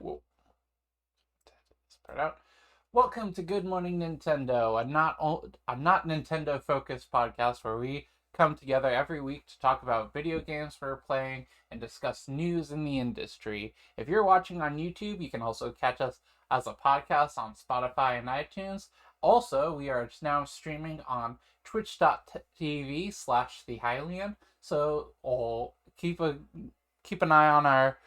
Whoa, spread out. Welcome to Good Morning Nintendo, a not Nintendo focused podcast where we come together every week to talk about video games we're playing and discuss news in the industry. If you're watching on YouTube, you can also catch us as a podcast on Spotify and iTunes. Also, we are now streaming on twitch.tv/the Hylian. So keep an eye on our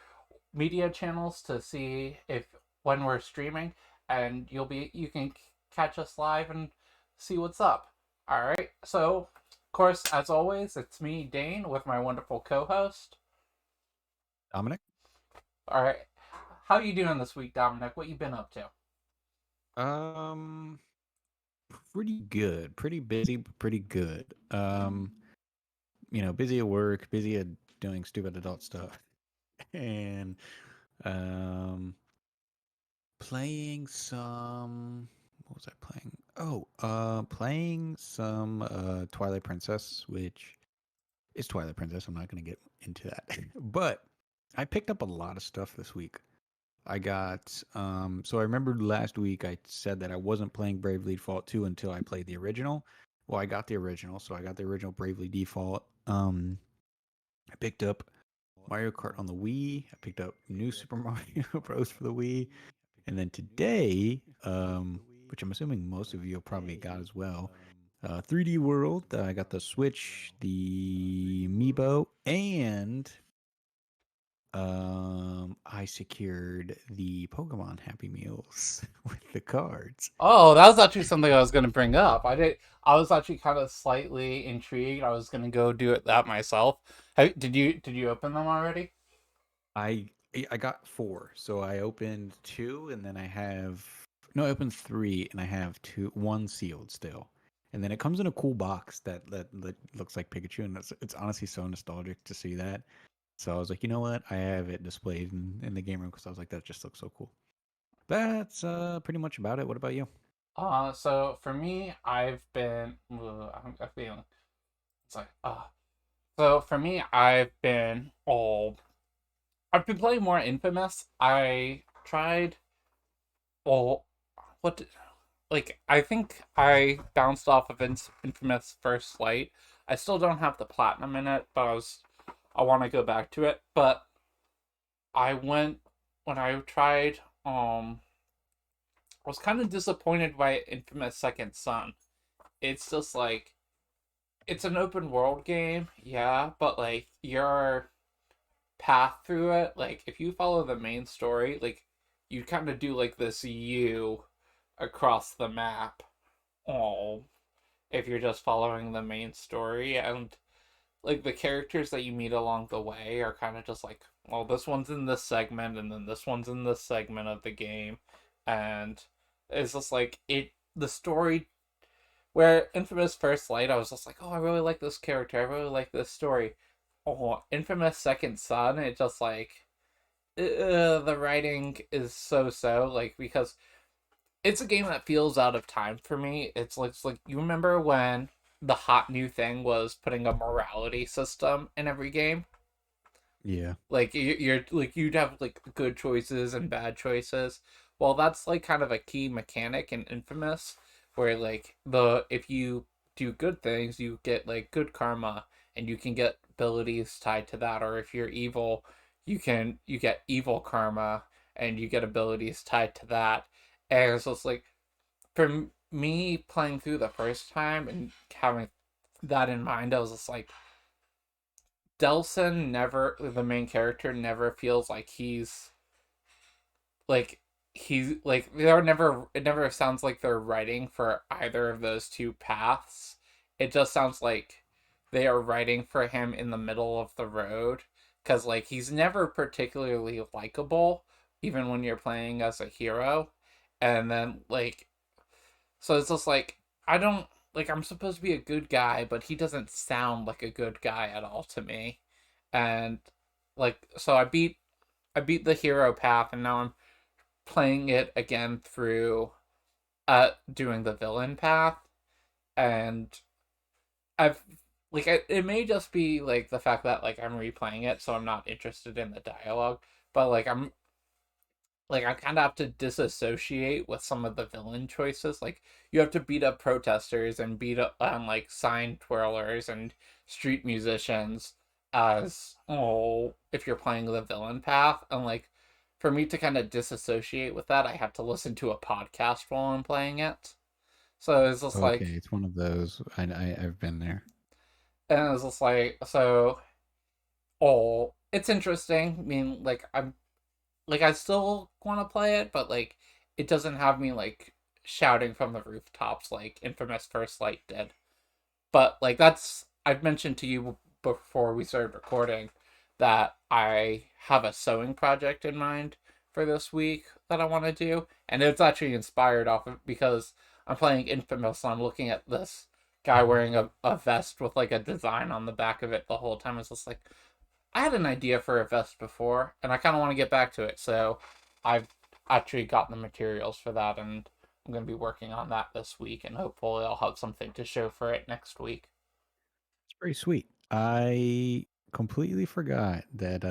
media channels to see if when we're streaming, and you can catch us live and see what's up. All right. So, of course, as always, it's me, Dane, with my wonderful co-host. Dominic? All right. How you doing this week, Dominic? What you been up to? Um, Pretty good. Pretty busy, but pretty good. Busy at work, busy at doing stupid adult stuff, and um, playing some. What was I playing? Playing some Twilight Princess, which is Twilight Princess. I'm not gonna get into that, but I picked up a lot of stuff this week. I got so I remember last week I said that I wasn't playing Bravely Default 2 until I played the original. Well, I got the original, so I got the original Bravely Default. I picked up Mario Kart on the Wii. I picked up New Super Mario Bros for the Wii. And then today, which I'm assuming most of you probably got as well, 3D World. I got the Switch, the Amiibo, and I secured the Pokemon Happy Meals with the cards. Oh, that was actually something I was going to bring up. I was actually kind of slightly intrigued. I was going to go do it that myself. Did you open them already? I I got four, so I opened two, and then I opened three, and I have one sealed still. And then it comes in a cool box that looks like Pikachu, and it's honestly so nostalgic to see that. So I was like, you know what? I have it displayed in the game room because I was like, that just looks so cool. That's pretty much about it. What about you? So for me, I'm feeling it's like So for me, I've been playing more Infamous. I tried well what did, like I think I bounced off of Infamous first light. I still don't have the platinum in it, but I want to go back to it. But I went when I tried I was kind of disappointed by Infamous Second Son. It's just like it's an open world game, yeah, but like your path through it, like if you follow the main story, like you kind of do like this U across the map. Oh, if you're just following the main story, and like the characters that you meet along the way are kind of just like, well, this one's in this segment, and then this one's in this segment of the game, and it's just like the story where Infamous First Light, I was just like, oh, I really like this character. I really like this story. Oh, Infamous Second Son, it just like the writing is so like because it's a game that feels out of time for me. It's like you remember when the hot new thing was putting a morality system in every game. Yeah. Like you're like you'd have like good choices and bad choices. Well, that's like kind of a key mechanic in Infamous, where like the if you do good things, you get like good karma, and you can get abilities tied to that. Or if you're evil, you get evil karma, and you get abilities tied to that. And so it's like for me playing through the first time and having that in mind, I was just like, Delson never, the main character, never feels like like they're never, it never sounds like they're writing for either of those two paths. It just sounds like they are writing for him in the middle of the road, because like he's never particularly likable even when you're playing as a hero. And then like so it's just like I don't like I'm supposed to be a good guy, but he doesn't sound like a good guy at all to me. And like so I beat the hero path, and now I'm playing it again through doing the villain path. And I've it may just be like the fact that like I'm replaying it, so I'm not interested in the dialogue, but like like I kind of have to disassociate with some of the villain choices. Like you have to beat up protesters and beat up on like sign twirlers and street musicians as if you're playing the villain path. And like for me to kind of disassociate with that, I have to listen to a podcast while I'm playing it. So it's just Okay, like, it's one of those. I've been there. and it's just like, it's interesting. I mean, I still want to play it, but like it doesn't have me like shouting from the rooftops like Infamous First Light did. But like that's I've mentioned to you before we started recording that I have a sewing project in mind for this week that I want to do, and it's actually inspired off of because I'm playing Infamous and I'm looking at this guy wearing a vest with like a design on the back of it the whole time. It's just like I had an idea for a vest before, and I kind of want to get back to it. So I've actually got the materials for that, and I'm going to be working on that this week, and hopefully I'll have something to show for it next week. It's pretty sweet. I completely forgot that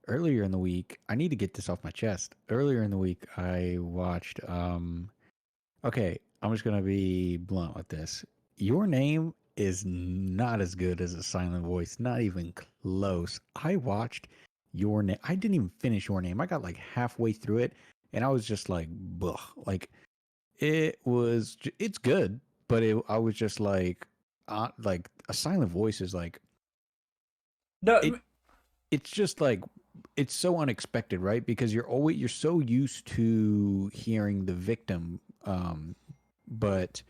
earlier in the week, I need to get this off my chest. Earlier in the week, I watched okay, I'm just gonna be blunt with this. Your name is not as good as a silent voice, not even close. I watched your name. I didn't even finish your name. I got like halfway through it, and I was just like, "Buh!" Like it's good, but I was just like a silent voice is like it. No, It's just like it's so unexpected, right? Because you're so used to hearing the victim, but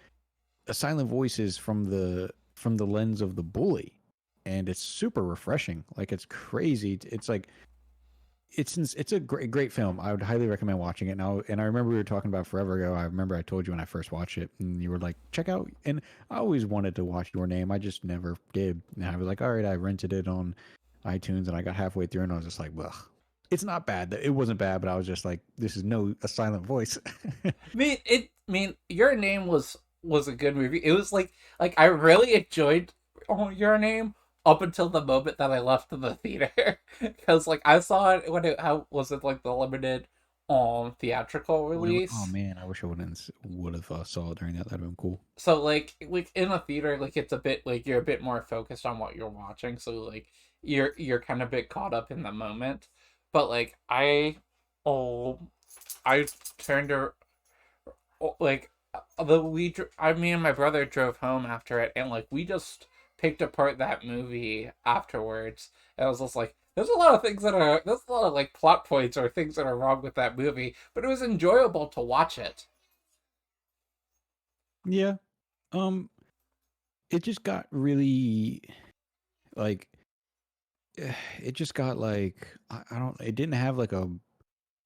a silent voice is from the lens of the bully, and it's super refreshing. Like it's crazy. It's like it's a great film. I would highly recommend watching it. Now, and I remember we were talking about forever ago. I remember I told you when I first watched it, and you were like, "Check out." And I always wanted to watch Your Name. I just never did. And I was like, "All right." I rented it on iTunes, and I got halfway through, and I was just like, "Well, it's not bad. It wasn't bad, but I was just like, this is no a silent voice." Your Name was a good movie. It was like I really enjoyed Your Name up until the moment that I left the theater because like I saw it when it how was it like the limited theatrical Oh release. man, I wish I would have saw it during that. That'd been cool. So like in a theater like it's a bit like you're a bit more focused on what you're watching, so like you're kind of a bit caught up in the moment. But like oh I turned to like me and my brother drove home after it, and like we just picked apart that movie afterwards, and I was just like there's a lot of things that are there's a lot of like plot points or things that are wrong with that movie, but it was enjoyable to watch it. Yeah. Um. It just got really like it just got like I don't. It didn't have like a.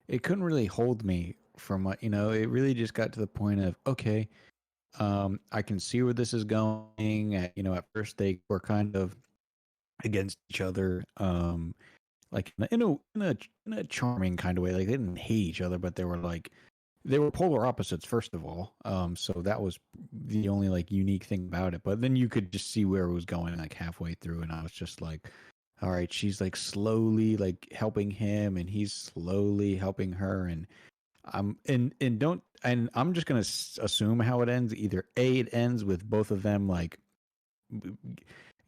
It couldn't really hold me from what you know. It really just got to the point of okay. I can see where this is going. At first they were kind of against each other. Like in a charming kind of way. Like they didn't hate each other, but they were polar opposites first of all. So that was the only like unique thing about it. But then you could just see where it was going like halfway through, and I was just like, all right, she's like slowly like helping him, and he's slowly helping her, and I'm just gonna assume how it ends. Either A, it ends with both of them like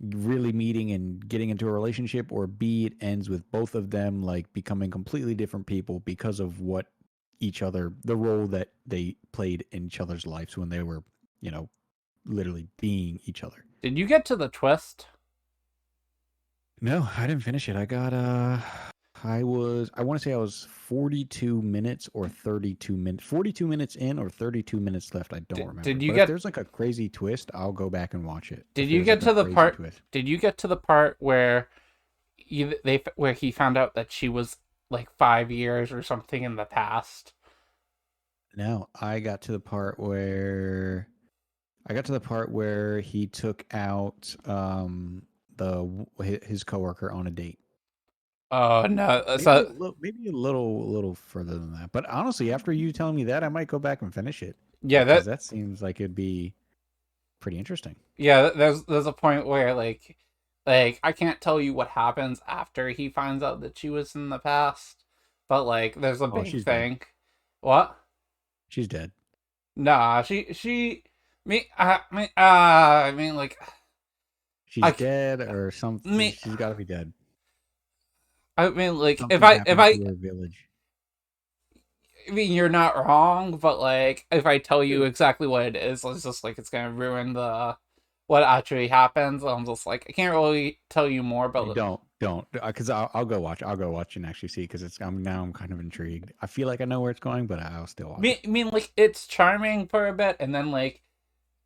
really meeting and getting into a relationship, or B, it ends with both of them like becoming completely different people because of what the role that they played in each other's lives when they were, you know, literally being each other. Did you get to the twist? No, I didn't finish it. I want to say I was 42 minutes or 32 minutes, 42 minutes in or 32 minutes left. I don't remember. Did you But if get there's like a crazy twist, I'll go back and watch it. did If you there's get like a to the crazy part twist. did you get to the part where where he found out that she was like 5 years or something in the past? No, I got to the part where he took out his coworker on a date. Oh no! Maybe So a little further than that. But honestly, after you telling me that, I might go back and finish it yeah, because that that seems like it'd be pretty interesting. yeah, there's a point where like I can't tell you what happens after he finds out that she was in the past, but like there's a Oh, big she's dead. thing. What? She's dead. Nah, she I mean like She's I dead or something. me She's got to be dead. I mean like if Something I if happened I to her village. I mean you're not wrong, but like if I tell you Dude, exactly what it is, it's just like it's gonna ruin the what actually happens. I'm just like I can't really tell you more, hey, but don't, because I'll go watch. I'll go watch and actually see because it's. I'm kind of intrigued. I feel like I know where it's going, but I'll still watch it. I mean like it's charming for a bit, and then like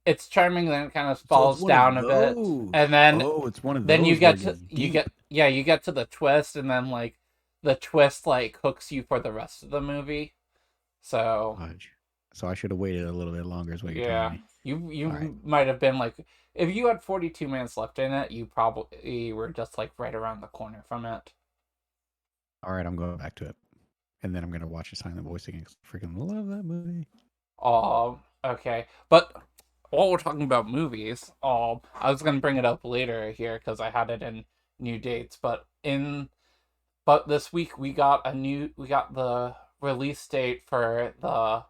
it's charming, then it kind of So it's falls one of down a bit, those. and then Oh, it's one of then you those where get it to gets deep. you get to the twist, and then like the twist like hooks you for the rest of the movie. So Fudge. So I should have waited a little bit longer, is what you're telling yeah, me. All right. you might have been like if you had 42 minutes left in it, you probably were just like right around the corner from it. All right, I'm going back to it. And then I'm going to watch the silent voice again 'cause I freaking love that movie. Okay, but while we're talking about movies, I was gonna bring it up later here because I had it in new dates, but this week we got the release date for the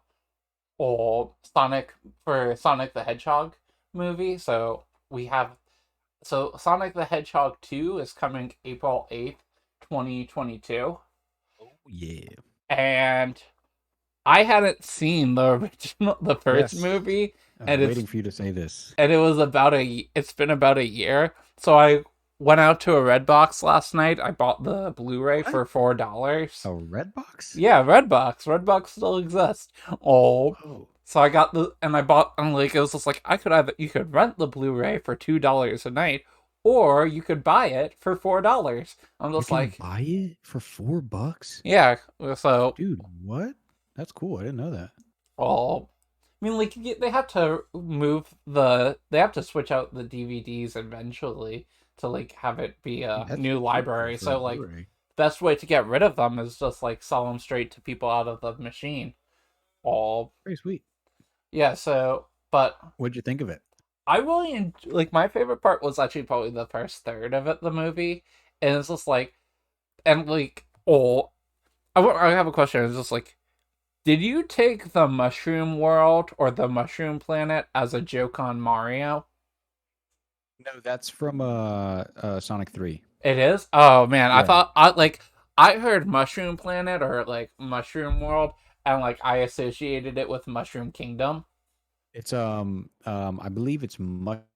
Sonic for Sonic the Hedgehog movie. So Sonic the Hedgehog 2 is coming April 8th, 2022. Oh, yeah. And I hadn't seen the first Yes. movie, I was and waiting for you to say this. it's been about a year. So I went out to a Redbox last night. I bought the Blu-ray What? for $4. A red box? Yeah, Redbox. Redbox still exists. Oh, Whoa. so I got the and I bought. And like it was just like I could either you could rent the Blu-ray for $2 a night, or you could buy it for $4. I'm You just can like, buy it for $4? yeah. So, Dude, what? That's cool. I didn't know that. oh, I mean, like they have to they have to switch out the DVDs eventually to like have it be Dude, a that's new beautiful library. for a So like Blu-ray. best way to get rid of them is just like sell them straight to people out of the machine. Oh, Very sweet. yeah. So, but What'd you think of it? I really like my favorite part was actually probably the first third of it, the movie, and it's just like and like I have a question. It's just like, did you take the Mushroom World or the Mushroom Planet as a joke on Mario? No, that's from Sonic 3. It is. Oh man, I Yeah. thought I heard Mushroom Planet or like Mushroom World, and like I associated it with Mushroom Kingdom. It's I believe it's Mushroom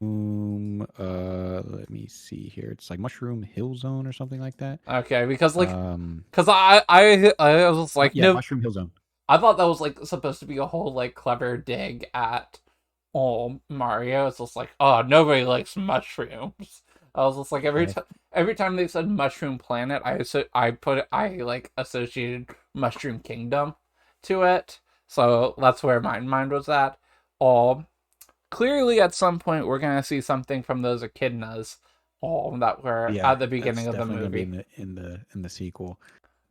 let me see here. It's like Mushroom Hill Zone or something like that. Okay, because like Um because I was like yeah, no, Mushroom Hill Zone. I thought that was like supposed to be a whole like clever dig at Mario. It's just like, oh, nobody likes mushrooms. I was just like Okay. every time they said Mushroom Planet, I like associated Mushroom Kingdom to it. So that's where my mind was at. Um Clearly at some point we're gonna see something from those echidnas that were Yeah, at the that's beginning of the definitely gonna be movie. in the sequel.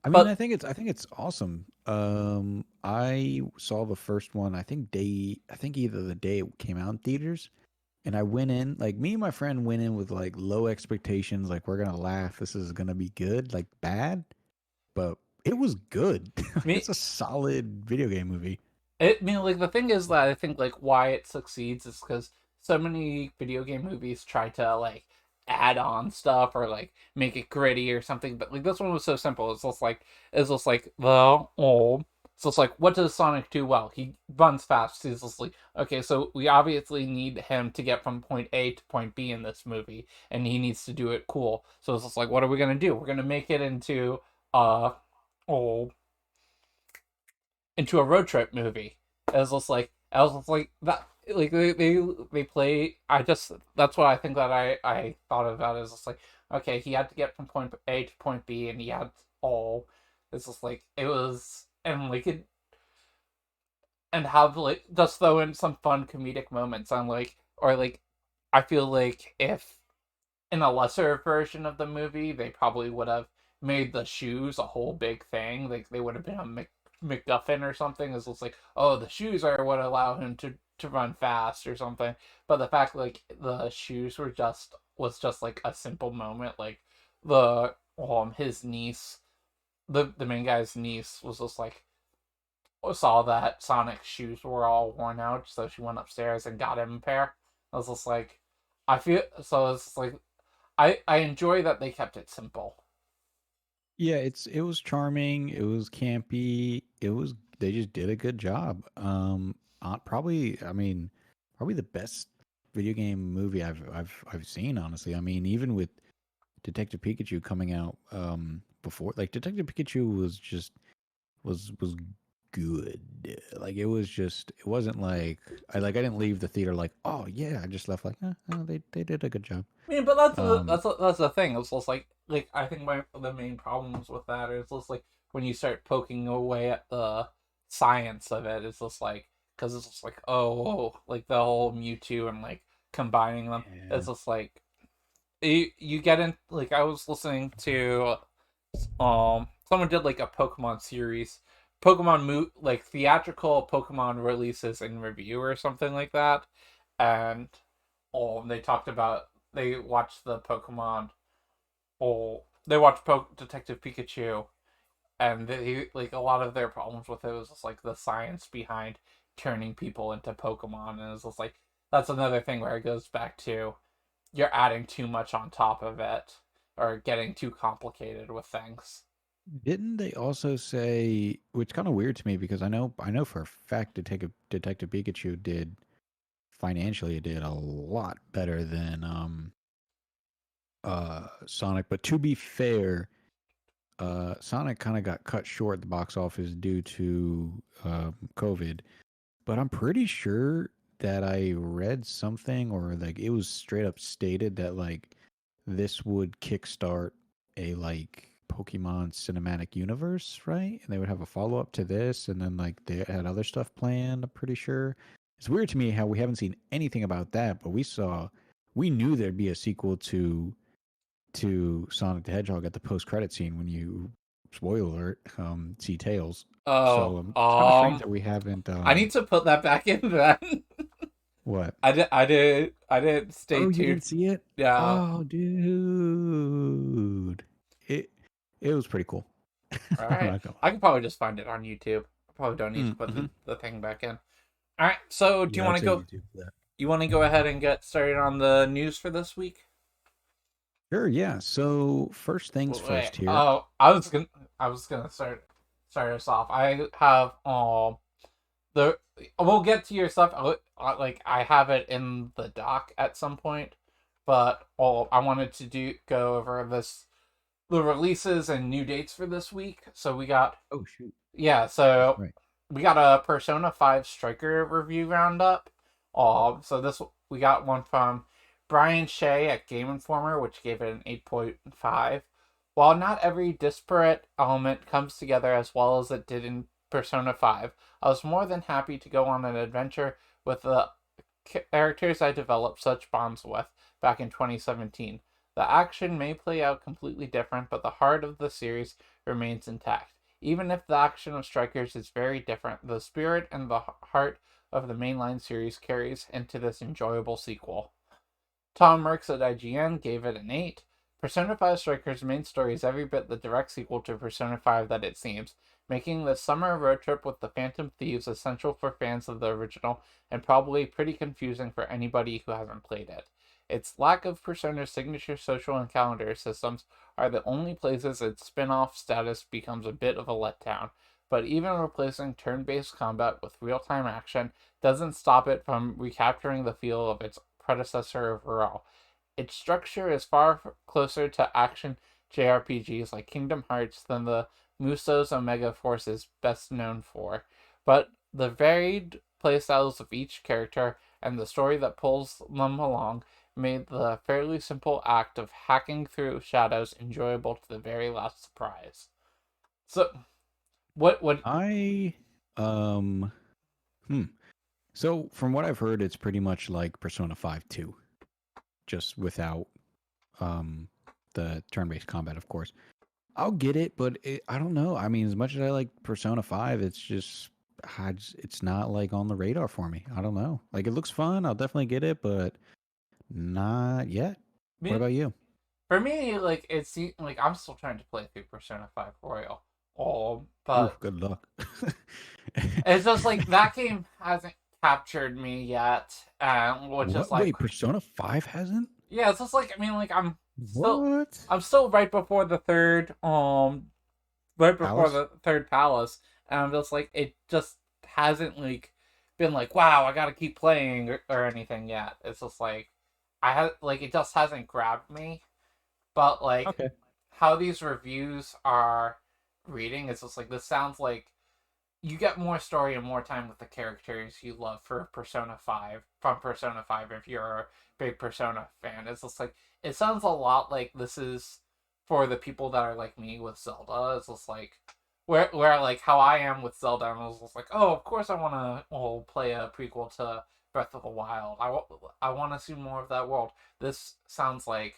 I mean, But I think it's awesome. I saw the first one. I think either the day it came out in theaters, and I went in like me and my friend went in with like low expectations. Like we're gonna laugh. This is gonna be good. Like bad, but it was good. me It's a solid video game movie. I mean, like the thing is that I think like why it succeeds is because so many video game movies try to like add on stuff or like make it gritty or something. But like this one was so simple. It's just like the old. So it's like what does Sonic do well? He runs fast. He's just like okay, so we obviously need him to get from point A to point B in this movie, and he needs to do it cool. So it's just like what are we gonna do? We're gonna make it uh oh into a road trip movie. I was just like that. Like they play. I just that's what I think that I thought about is just like okay, he had to get from point A to point B, and he had all. It's just like it was and like it and have like just throw in some fun comedic moments on like or like I feel like if in a lesser version of the movie, they probably would have made the shoes a whole big thing. Like they would have been a MacGuffin or something. It's just like, oh, the shoes are what allow him to run fast or something. But the fact like the shoes was just like a simple moment. Like the his niece, the main guy's niece, was just like saw that Sonic's shoes were all worn out, so she went upstairs and got him a pair. I was just like, I feel so. It's like I enjoy that they kept it simple. Yeah, it was charming. It was campy. It was they just did a good job. Probably I mean, probably the best video game movie I've seen. Honestly, I mean, even with Detective Pikachu coming out before, like Detective Pikachu was just was good. Like it was just it wasn't like I didn't leave the theater like oh yeah I just left like oh, they did a good job. I mean, but that's Um, that's the thing. It's just like I think the main problems with that is just like when you start poking away at the science of it. It's just like because it's just like oh like the whole Mewtwo and like combining them. yeah. It's just like you get in like I was listening to someone did like a Pokemon series, like theatrical Pokemon releases in review or something like that, and they talked about they watched the Pokemon. They watched Detective Pikachu, and they like a lot of their problems with it was just like the science behind turning people into Pokemon, and it's just like that's another thing where it goes back to you're adding too much on top of it or getting too complicated with things. Didn't they also say, which kind of weird to me because I know for a fact Detective Pikachu did financially it did a lot better than Sonic, but to be fair, Sonic kind of got cut short at the box office due to COVID. But I'm pretty sure that I read something or like it was straight up stated that like this would kickstart a like Pokemon cinematic universe, right? And they would have a follow up to this, and then like they had other stuff planned. I'm pretty sure. It's weird to me how we haven't seen anything about that, but we knew there'd be a sequel to Sonic the Hedgehog at the post credit scene when you spoiler alert see Tails. Oh, So it's kind of strange that we haven't I need to put that back in then. what. I didn't stay Oh, you tuned. didn't see it? Yeah. Oh, dude. It was pretty cool. All I'm right. not gonna I could probably just find it on YouTube. I probably don't need lie. to put Mm-hmm. the thing back in. All right. So, do you Yeah, want I'd to say go? YouTube for that. You want to go ahead and get started on the news for this week? Sure, yeah. So first things Wait. first here. Oh, I was gonna start us off. I have the we'll get to your stuff. Like I have it in the doc at some point, but I wanted to do go over the releases and new dates for this week. So we got Oh shoot. yeah, That's so right. we got a Persona 5 Striker review roundup. So this we got one from Brian Shea at Game Informer, which gave it an 8.5. While not every disparate element comes together as well as it did in Persona 5, I was more than happy to go on an adventure with the characters I developed such bonds with back in 2017. The action may play out completely different, but the heart of the series remains intact. Even if the action of Strikers is very different, the spirit and the heart of the mainline series carries into this enjoyable sequel. Tom Merks at IGN gave it an 8. Persona 5 Strikers' main story is every bit the direct sequel to Persona 5 that it seems, making the summer road trip with the Phantom Thieves essential for fans of the original and probably pretty confusing for anybody who hasn't played it. Its lack of Persona's signature social and calendar systems are the only places its spin off status becomes a bit of a letdown, but even replacing turn based combat with real time action doesn't stop it from recapturing the feel of its predecessor overall. Its structure is far closer to action JRPGs like Kingdom Hearts than the Musou's Omega Force is best known for, but the varied playstyles of each character and the story that pulls them along made the fairly simple act of hacking through shadows enjoyable to the very last surprise. So, what I um hmm. So from what I've heard, it's pretty much like Persona 5 2, just without um the turn-based combat, of course. I'll get it, but I don't know. I mean, as much as I like Persona 5, it's not like on the radar for me. I don't know. Like it looks fun. I'll definitely get it, but not yet. What me about you? For me, like it's like I'm still trying to play through Persona 5 Royal. Oof, But good luck. it's just like that game hasn't captured me yet, which is What? like, Wait, Persona 5 hasn't? yeah, it's just like I mean, like still, What? I'm still right before the third, right before Palace? the third palace, and I'm just like, it just hasn't like been like, wow, I gotta keep playing or anything yet. It's just like I had like it just hasn't grabbed me, but like Okay. how these reviews are reading, it's just like this sounds like you get more story and more time with the characters you love for Persona 5 from Persona 5 if you're a big Persona fan. It's just like it sounds a lot like this is for the people that are like me with Zelda. It's just like where like how I am with Zelda, and I was just like, oh, of course I want to play a prequel to Breath of the Wild. I want to see more of that world. This sounds like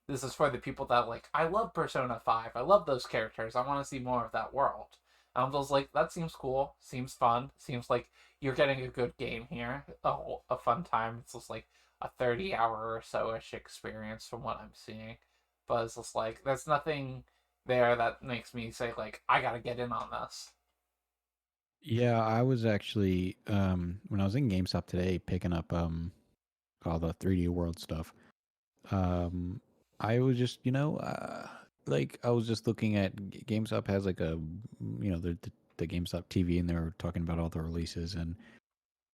this is for the people that like I love Persona 5. I love those characters. I want to see more of that world. I was like, that seems cool, seems fun, seems like you're getting a good game here, a fun time. It's just like a 30-hour or so ish experience from what I'm seeing, but it's just like there's nothing there that makes me say like I gotta get in on this. Yeah, I was actually when I was in GameStop today picking up all the 3D World stuff. Um I was just, like I was just looking at GameStop has like a the GameStop TV and they were talking about all the releases and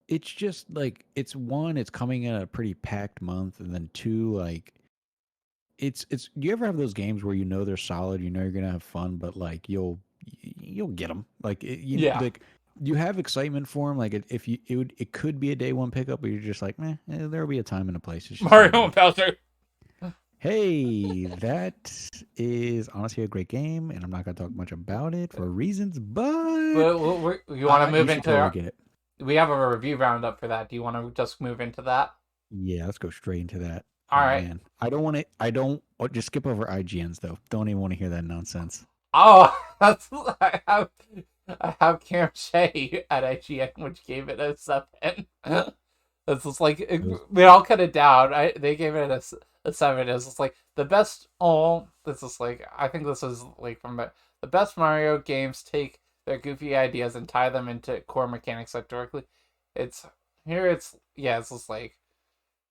it's just like it's one, it's coming in a pretty packed month, and then two, like it's. Do you ever have those games where you know they're solid, you know you're gonna have fun, but like you'll get them, like Yeah, like you have excitement for them, like if you it could be a day one pickup, but you're just like, there'll be a time and a place. It's just not Mario and me. Bowser. Hey, that is honestly a great game, and I'm not gonna talk much about it for reasons, but You want to you move should into? totally get it. We have a review roundup for that. Do you want to just move into that? Yeah, let's go straight into that. All Oh right. man, I don't want to. I don't. Oh, just skip over IGNs though. Don't even want to hear that nonsense. Oh, that's I have Cam Shay at IGN, which gave it a 7. It's just like Those, they all cut it down. They gave it a 7. It's just like the best. Oh, this is like I think this is like from the best Mario games take their goofy ideas and tie them into core mechanics like directly. It's here. It's yeah. It's just like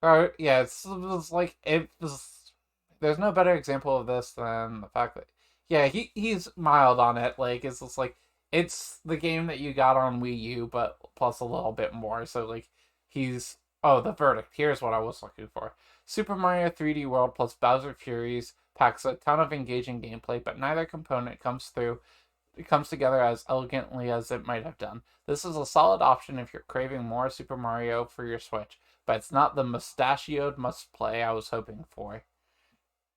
yeah. It's like it was. There's no better example of this than the fact that yeah he's mild on it. Like it's just like it's the game that you got on Wii U, but plus a little bit more. So like he's oh the verdict. Here's what I was looking for. Super Mario 3D World plus Bowser Furies packs a ton of engaging gameplay, but neither component comes together as elegantly as it might have done. This is a solid option if you're craving more Super Mario for your Switch, but it's not the mustachioed must play I was hoping for.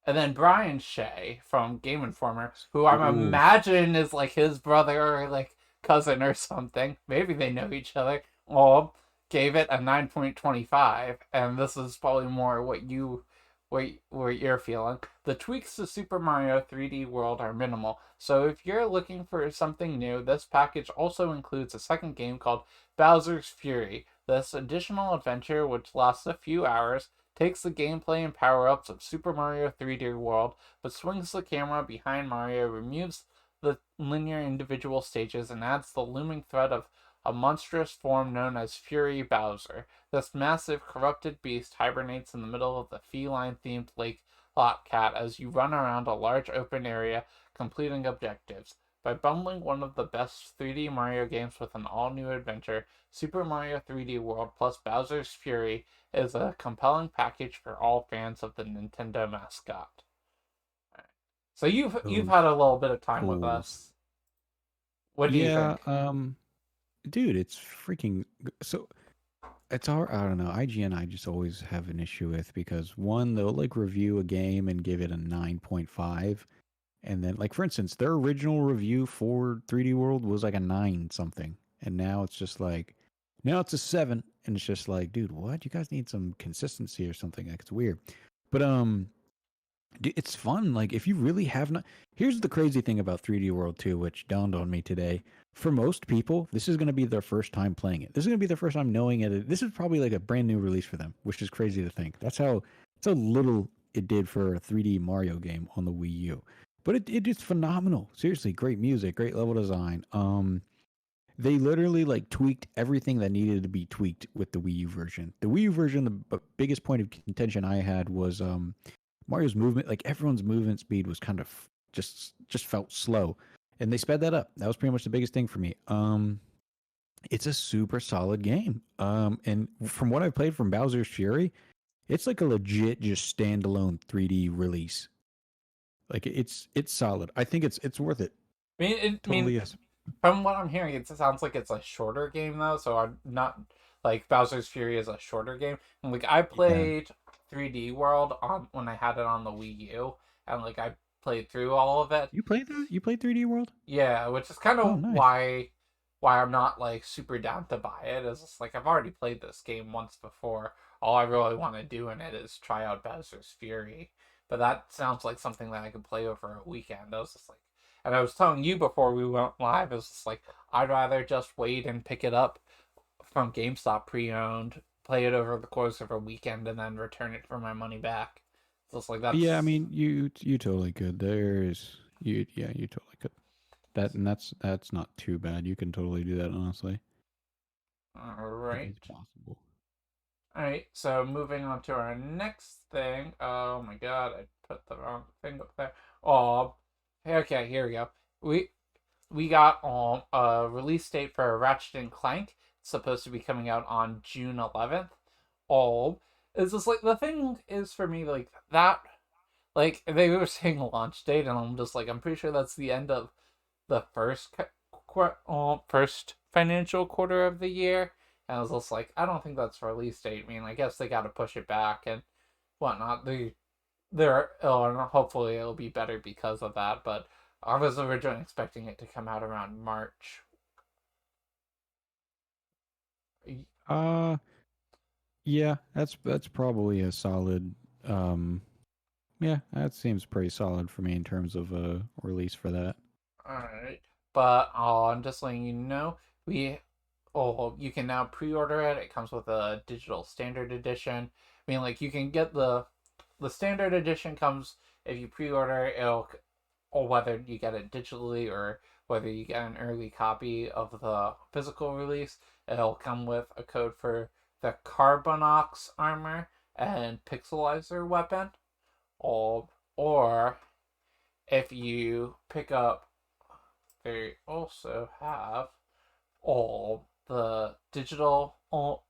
And then Brian Shea from Game Informer, who I'm ooh, imagining is like his brother or like cousin or something. Maybe they know each other. Well, gave it a 9.25, and this is probably more what you're feeling. The tweaks to Super Mario 3D World are minimal, so if you're looking for something new, this package also includes a second game called Bowser's Fury. This additional adventure, which lasts a few hours, takes the gameplay and power ups of Super Mario 3D World, but swings the camera behind Mario, removes the linear individual stages, and adds the looming threat of a monstrous form known as Fury Bowser. This massive, corrupted beast hibernates in the middle of the feline themed Lake Cat as you run around a large open area completing objectives. By bundling one of the best 3D Mario games with an all new adventure, Super Mario 3D World plus Bowser's Fury is a compelling package for all fans of the Nintendo mascot. So you've those had a little bit of time with fools. us. What do you Yeah, think? dude, it's freaking. So it's all. I don't know. IGN, I just always have an issue with because one, they'll like review a game and give it a 9.5, and then like for instance, their original review for 3D World was like a 9 something, and now it's just like now it's a 7, and it's just like, dude, what? You guys need some consistency or something. Like it's weird, but it's fun. Like if you really have not, here's the crazy thing about 3D World 2, which dawned on me today. For most people, this is going to be their first time playing it. This is going to be their first time knowing it. This is probably like a brand new release for them, which is crazy to think. That's how little it did for a 3D Mario game on the Wii U. But it is phenomenal. Seriously, great music, great level design. They literally like tweaked everything that needed to be tweaked with the Wii U version. The Wii U version, the biggest point of contention I had was Mario's movement. Like everyone's movement speed was kind of just felt slow, and they sped that up. That was pretty much the biggest thing for me. It's a super solid game. And from what I've played from Bowser's Fury, it's like a legit just standalone 3D release. Like it's solid. I think it's worth it. I mean, Totally is. from what I'm hearing, it sounds like it's a shorter game though. So I'm not like Bowser's Fury is a shorter game. And like I Yeah. played 3D World on when I had it on the Wii U, and like I played through all of it. You played that? You played 3D World? Yeah, which is kind Oh, of nice. why I'm not like super down to buy it. Is just like I've already played this game once before. All I really want to do in it is try out Bowser's Fury. But that sounds like something that I could play over a weekend. I was just like, and I was telling you before we went live, I was just like, I'd rather just wait and pick it up from GameStop pre-owned, play it over the course of a weekend, and then return it for my money back. So it's like Yeah, I that's mean, you totally could. There's you yeah, you totally could. That and that's not too bad. You can totally do that, honestly. all It right. is possible. Alright, so moving on to our next thing. Oh my god, I put the wrong thing up there. Oh, okay, here we go. We we got a release date for Ratchet and Clank. It's supposed to be coming out on June 11th. Oh, it's just like the thing is for me like that. Like they were saying launch date, and I'm just like I'm pretty sure that's the end of the first financial quarter of the year. And I was just like, I don't think that's release date. I mean, I guess they got to push it back and whatnot. They're hopefully it'll be better because of that. But I was originally expecting it to come out around March. Uh yeah, that's probably a solid yeah, that seems pretty solid for me in terms of a release for that. Alright. But I'm just letting you know, we you can now pre-order it. It comes with a digital standard edition. I mean, like you can get the standard edition comes if you pre-order. It'll or whether you get it digitally or whether you get an early copy of the physical release. It'll come with a code for the Carbonox armor and Pixelizer weapon. Or if you pick up, they also have all the digital.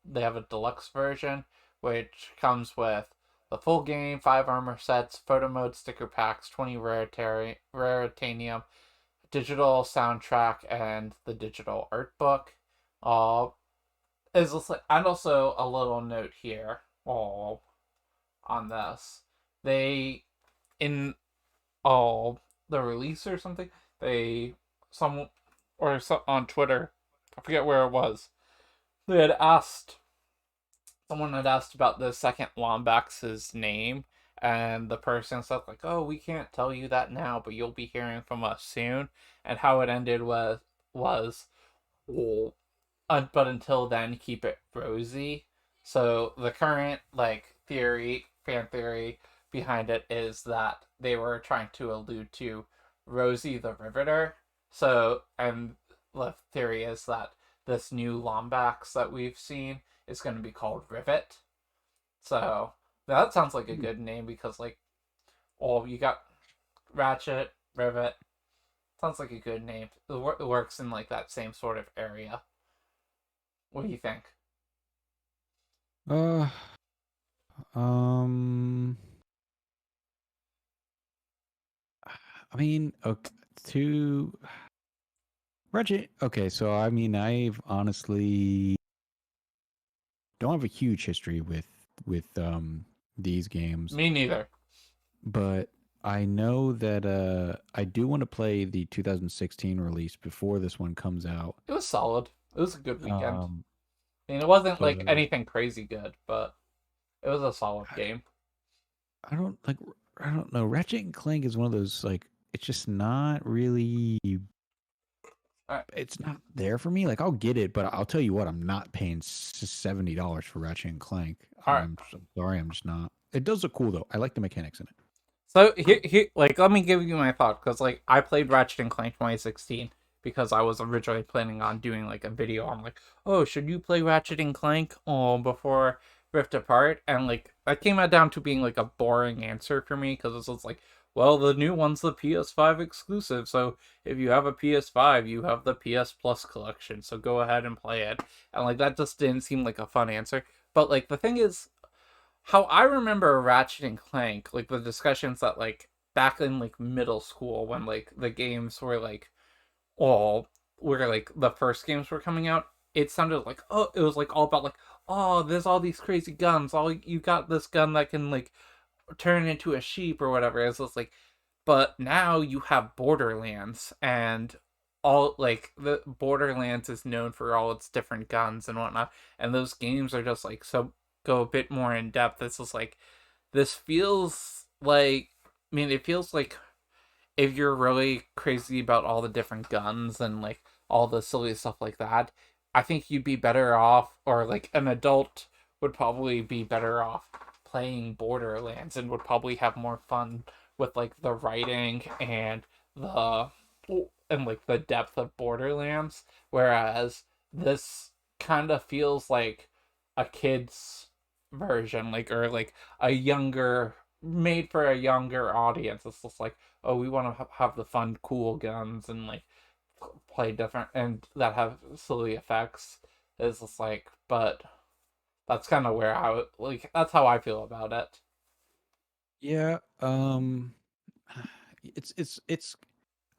They have a deluxe version which comes with the full game, 5 armor sets, photo mode sticker packs, 20 raritanium, digital soundtrack, and the digital art book. Uh, and also a little note here. On this, they in all the release or something, they some or so, on Twitter, I forget where it was. They had asked someone had asked about the second Lombax's name, and the person said like, "Oh, we can't tell you that now, but you'll be hearing from us soon." And how it ended was, well, but until then, keep it rosy. So the current like fan theory behind it is that they were trying to allude to Rosie the Riveter. So, and the theory is that this new Lombax that we've seen is going to be called Rivet. So that sounds like a Hmm. good name because like, oh, you got Ratchet, Rivet. Sounds like a good name. It works in like that same sort of area. What do you think? Uh um I mean, okay, to Reggie. Okay, so I mean, I've honestly don't have a huge history with these games, Me neither. but I know that I do want to play the 2016 release before this one comes out. It was solid. It was a good weekend. Um, I mean, it wasn't but like anything crazy good, but it was a solid I, game. I don't like I don't know. Ratchet and Clank is one of those like it's just not really All it's not there for me. Like I'll get it, but I'll tell you what, I'm not paying $70 for Ratchet and Clank. right, I'm sorry, I'm just not. It does look cool though. I like the mechanics in it. So here, like, let me give you my thought, because like I played Ratchet and Clank 2016 because I was originally planning on doing like a video on like, oh, should you play Ratchet and Clank before Rift Apart, and like that came out down to being like a boring answer for me because it was like, well, the new one's the PS5 exclusive, so if you have a PS5, you have the PS Plus collection, so go ahead and play it, and like that just didn't seem like a fun answer. But like the thing is, how I remember Ratchet and Clank, like the discussions that like back in like middle school when like the games were like all where like the first games were coming out, it sounded like, oh, it was like all about like, oh, there's all these crazy guns. All you got this gun that can like turn into a sheep or whatever. It's just like, but now you have Borderlands, and all like the Borderlands is known for all its different guns and whatnot, and those games are just like so go a bit more in depth. It's just like this feels like, I mean, it feels like if you're really crazy about all the different guns and like all the silly stuff like that, I think you'd be better off, or like an adult would probably be better off playing Borderlands and would probably have more fun with like the writing the and like the depth of Borderlands, whereas this kind of feels like a kid's version, like, or like a younger, made for a younger audience. It's just like, oh, we want to have the fun, cool guns and like play different and that have silly effects. It's just like, but that's kind of where like that's how I feel about it. Yeah. It's.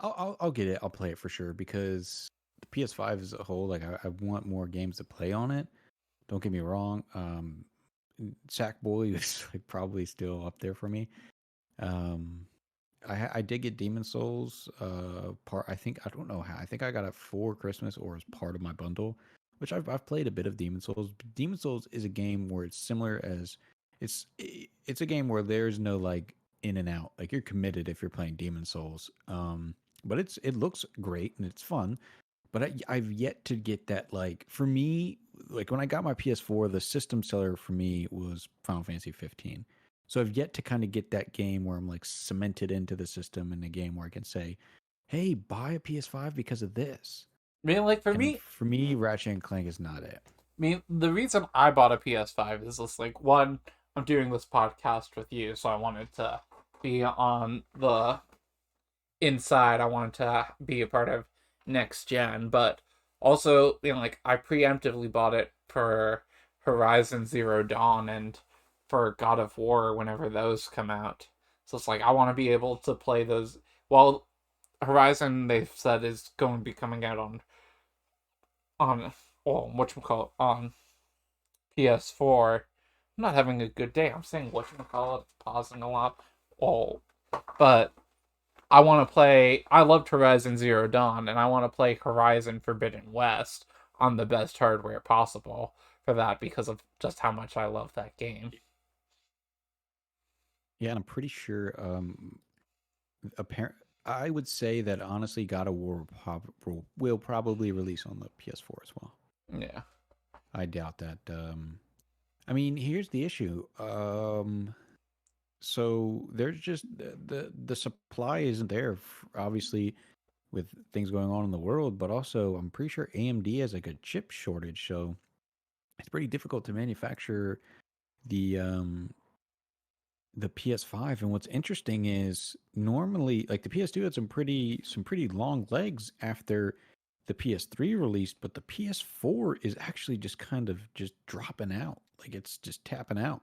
I'll get it. I'll play it for sure because the PS5 as a whole, like I want more games to play on it. Don't get me wrong. Sackboy is like probably still up there for me. Um, I did get Demon Souls. Part I think I don't know how. I think I got it for Christmas or as part of my bundle, which I've played a bit of Demon Souls. Demon Souls is a game where it's similar as it's a game where there's no like in and out. Like you're committed if you're playing Demon Souls. But it looks great and it's fun. But I've yet to get that like for me like when I got my PS4, the system seller for me was Final Fantasy 15. So I've yet to kind of get that game where I'm like cemented into the system in a game where I can say, "Hey, buy a PS5 because of this." I mean, like And for me, Ratchet and Clank is not it. the reason I bought a PS5 is just like, one, I'm doing this podcast with you, so I wanted to be on the inside. I wanted to be a part of next gen, but also, like I preemptively bought it for Horizon Zero Dawn and for God of War whenever those come out. So it's like I want to be able to play those. Well, Horizon they've said is going to be coming out on well, whatchamacallit, on PS4. I'm not having a good day. I'm saying whatchamacallit, pausing a lot. Oh, but I want to play. I loved Horizon Zero Dawn, and I want to play Horizon Forbidden West on the best hardware possible for that because of just how much I love that game. Yeah, and I'm pretty sure apparent I would say that honestly God of War will probably release on the PS4 as well. Yeah. I doubt that I mean, here's the issue. So there's just the supply isn't there obviously with things going on in the world, but also I'm pretty sure AMD has like a chip shortage, so it's pretty difficult to manufacture the um the PS5. And what's interesting is normally like the PS2 had some pretty long legs after the PS3 released, but the PS4 is actually just kind of just dropping out. Like it's just tapping out.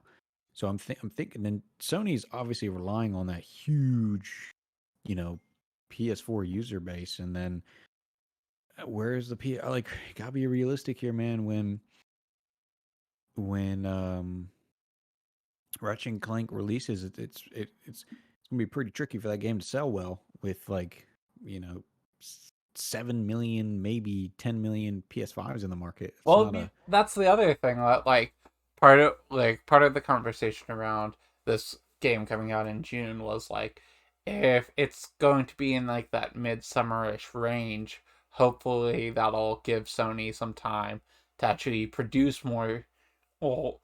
So I'm thinking then Sony's obviously relying on that huge, you know, PS4 user base, and then where's the P? Like, gotta be realistic here, man. When Ratchet and Clank releases, it's gonna be pretty tricky for that game to sell well with like you know 7 million, maybe 10 million PS5s in the market. It's Well, I not mean, a that's the other thing that like part of the conversation around this game coming out in June was like, if it's going to be in like that midsummerish range, hopefully that'll give Sony some time to actually produce more, well,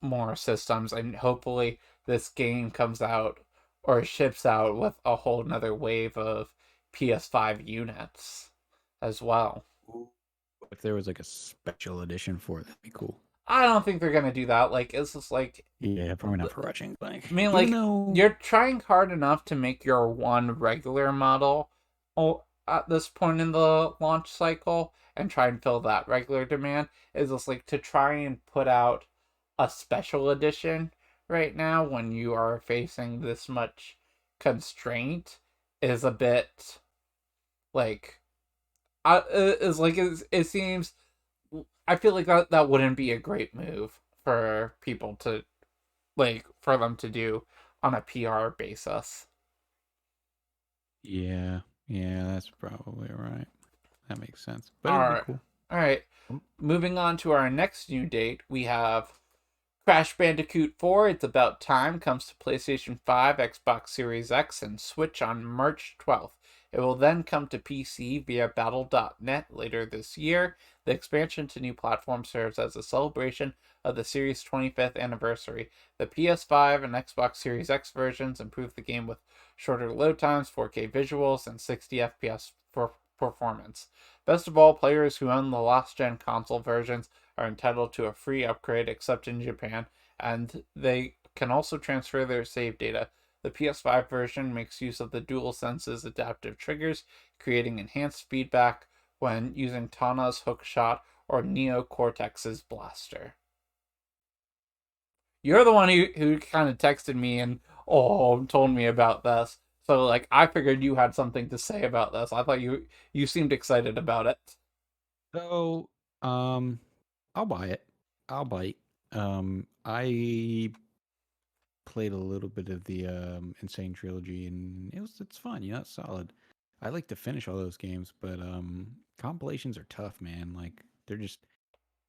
more systems, and hopefully this game comes out or ships out with a whole nother wave of PS5 units as well. If there was like a special edition for it, that'd be cool. I don't think they're gonna do that. Like, it's just like, Yeah, probably not for Ratchet and I Clank. mean, Even like, though, you're trying hard enough to make your one regular model at this point in the launch cycle and try and fill that regular demand. Is just like to try and put out a special edition right now when you are facing this much constraint is a bit like is like it seems. I feel like that wouldn't be a great move for people to like for them to do on a PR basis. yeah, yeah, that's probably right. That makes sense. But All it'd be right, cool. all right. Um, Moving on to our next new date, we have Crash Bandicoot 4, It's About Time, comes to PlayStation 5, Xbox Series X, and Switch on March 12th. It will then come to PC via Battle.net later this year. The expansion to new platforms serves as a celebration of the series' 25th anniversary. The PS5 and Xbox Series X versions improve the game with shorter load times, 4K visuals, and 60 FPS for performance. Best of all, players who own the last gen console versions are entitled to a free upgrade except in Japan, and they can also transfer their save data. The PS5 version makes use of the DualSense's adaptive triggers, creating enhanced feedback when using Tana's hookshot or Neo Cortex's blaster. You're the one who kind of texted me and told me about this. So like I figured you had something to say about this. I thought you seemed excited about it. so, um, I'll buy it. I'll bite. I played a little bit of the Insane Trilogy, and it's fun. You know, it's solid. I like to finish all those games, but compilations are tough, man. Like they're just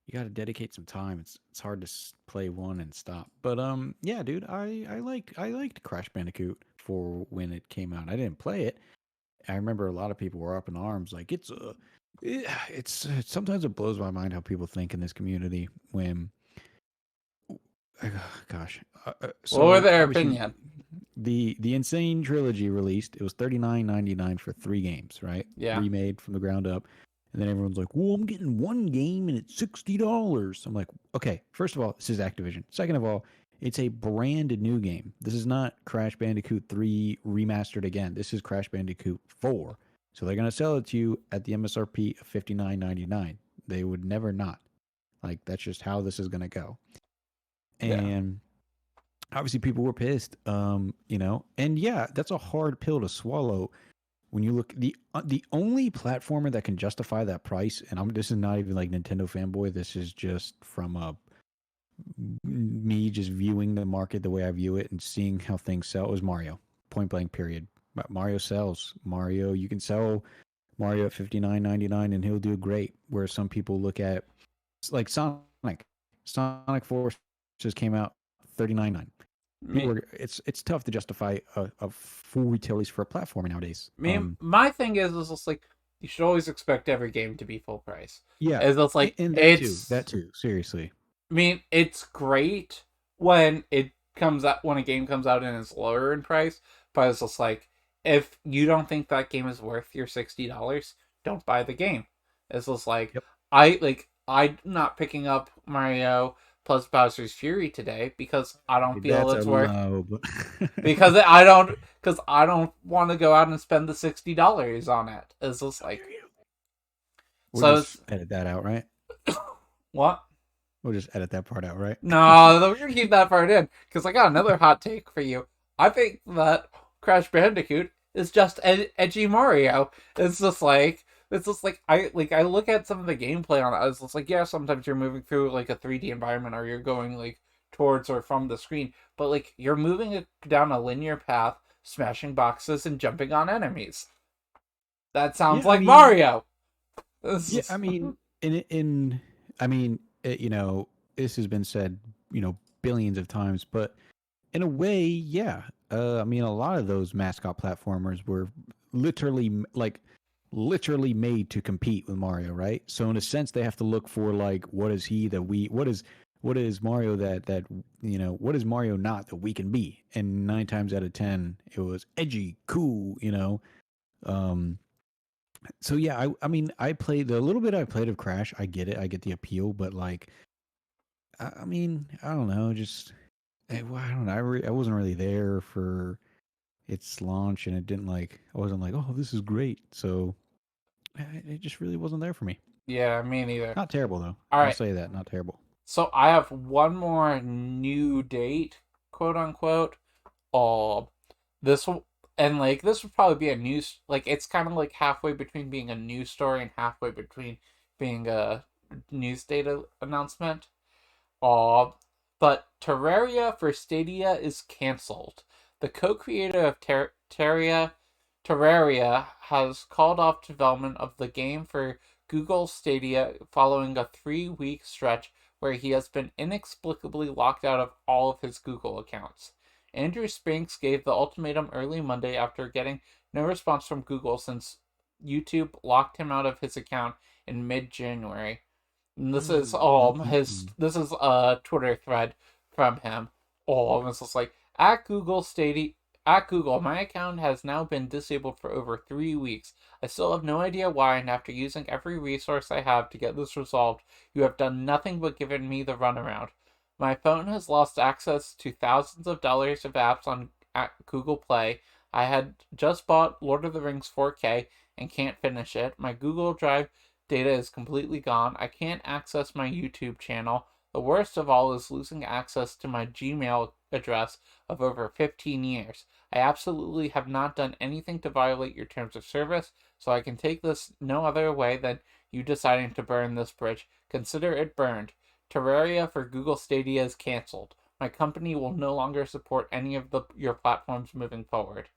you got to dedicate some time. It's hard to play one and stop. But yeah, dude, I liked Crash Bandicoot for when it came out. I didn't play it. I remember a lot of people were up in arms, like it's sometimes it blows my mind how people think in this community when gosh. What were So their obviously, opinion? the Insane Trilogy released. It was $39.99 for 3 games, right? Yeah. Remade from the ground up. And then everyone's like, "Well, I'm getting one game and it's $60." I'm like, "Okay, first of all, this is Activision. Second of all, it's a brand new game. This is not Crash Bandicoot 3 remastered again. This is Crash Bandicoot 4. So they're gonna sell it to you at the MSRP of $59.99. They would never not. Like that's just how this is gonna go." Yeah. And obviously people were pissed, and yeah, that's a hard pill to swallow when you look the only platformer that can justify that price. And this is not even like Nintendo fanboy, this is just from me just viewing the market the way I view it and seeing how things sell, is Mario. Point blank period. But Mario sells. Mario, you can sell Mario at $59.99 and he'll do great. Where some people look at like Sonic Forces came out $39.99. People Me, are it's tough to justify a full retail release for a platformer nowadays. my thing is just like you should always expect every game to be full price. Yeah, It's just like and that too. it's. That too. Seriously. I mean, it's great when it comes out when a game comes out and it's lower in price, but it's just like if you don't think that game is worth your $60, don't buy the game. It's just like Yep. I'm not picking up Mario plus Bowser's Fury today because I don't feel That's a it's worth low. because I don't want to go out and spend the $60 on it. It's just How like dare you? We'll so just it's edit that out, right? what? We'll just edit that part out, right? No, we're gonna keep that part in because I got another hot take for you. I think that Crash Bandicoot is just edgy Mario. It's just like I look at some of the gameplay on it. It's just like yeah, sometimes you're moving through like a 3D environment or you're going like towards or from the screen, but like you're moving down a linear path, smashing boxes and jumping on enemies. That sounds Yeah, I like mean, Mario. yeah, I mean, I mean, this has been said, billions of times, but in a way, yeah. I mean, a lot of those mascot platformers were literally literally made to compete with Mario, right? So in a sense, they have to look for like, what is he that we, what is what is Mario that what is Mario not that we can be? And 9 times out of 10, it was edgy, cool. Um, so yeah, I mean, I played the little bit I played of Crash. I get it, I get the appeal, but like, I mean, I don't know, just well, I don't know. I wasn't really there for its launch, and it didn't like. I wasn't like, oh, this is great. So it just really wasn't there for me. Yeah, me neither. Not terrible though. All I'll right. say that. Not terrible. So I have one more new date, quote unquote. Uh, this will, and like this would probably be a news, like it's kind of like halfway between being a news story and halfway between being a news data announcement. Uh, but Terraria for Stadia is canceled. The co-creator of Terraria has called off development of the game for Google Stadia following a 3-week stretch where he has been inexplicably locked out of all of his Google accounts. Andrew Spinks gave the ultimatum early Monday after getting no response from Google since YouTube locked him out of his account in mid-January. And this is a Twitter thread from him. This is like at Google Stadia at Google, my account has now been disabled for over 3 weeks. I still have no idea why, and after using every resource I have to get this resolved, you have done nothing but given me the runaround. My phone has lost access to thousands of dollars of apps on at Google Play. I had just bought Lord of the Rings 4K and can't finish it. My Google Drive data is completely gone. I can't access my YouTube channel. The worst of all is losing access to my Gmail address of over 15 years. I absolutely have not done anything to violate your terms of service, so I can take this no other way than you deciding to burn this bridge. Consider it burned. Terraria for Google Stadia is canceled. My company will no longer support any of your platforms moving forward.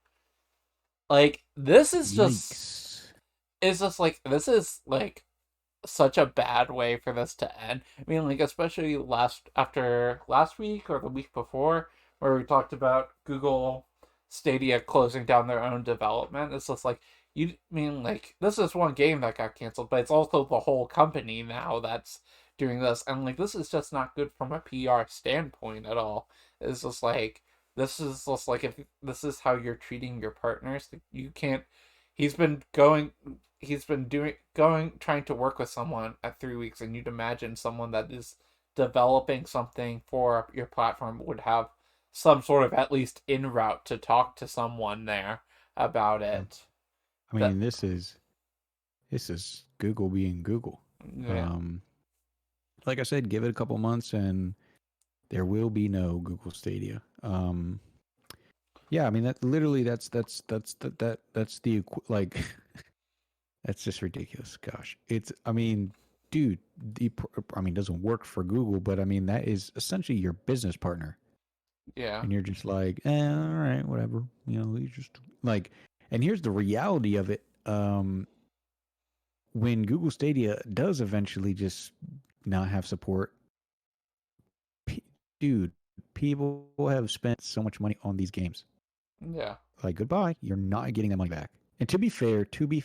Like this Yikes. is just like this is like such a bad way for this to end. I mean, like especially after last week or the week before, where we talked about Google Stadia closing down their own development. It's just like you I mean like this is one game that got canceled, but it's also the whole company now that's doing this, and like this is just not good from a PR standpoint at all. It's just like this is just like if this is how you're treating your partners, like, you can't. He's been going he's been doing going trying to work with someone at 3 weeks, and you'd imagine someone that is developing something for your platform would have some sort of at least in route to talk to someone there about Yeah. it. I That mean, this is Google being Google. yeah Um, like I said, give it a couple months and there will be no Google Stadia. Yeah, I mean that literally that's the like that's just ridiculous. Gosh, it's I mean, dude, I mean, it doesn't work for Google, but I mean that is essentially your business partner, yeah and you're just like, all right, whatever, you just like. And here's the reality of it. When Google Stadia does eventually just not have support, dude, people have spent so much money on these games. yeah. Like goodbye, you're not getting that money back. And to be fair, To be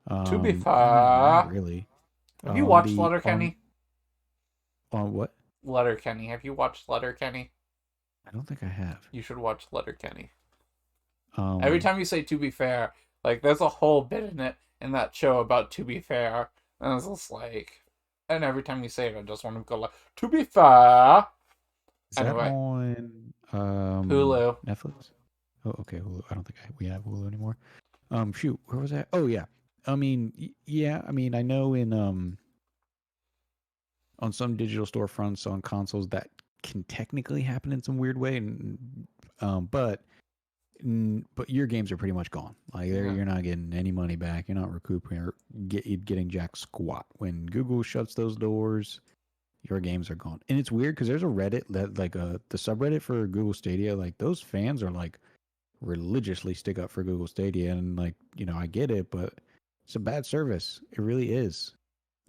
I mean, not fair, really. have you On watched the Letterkenny? on what? Letterkenny. Have you watched Letterkenny? I don't think I have. You should watch Letterkenny. Every Um, time you say "to be fair," like there's a whole bit in it in that show about "to be fair," and it's just like, and every time you say it, I just want to go like "to be fair." is that Anyway, on Hulu. Netflix? Oh, okay, Hulu. I don't think we have Hulu anymore. Shoot, where was that? Oh yeah. I mean, yeah. I mean, I know in on some digital storefronts on consoles that can technically happen in some weird way, and but but your games are pretty much gone. Like Yeah, you're not getting any money back. You're not recouping or getting jack squat. When Google shuts those doors, your games are gone. And it's weird because there's a Reddit that like the subreddit for Google Stadia. Like those fans are like religiously stick up for Google Stadia, and like I get it, but it's a bad service. It really is.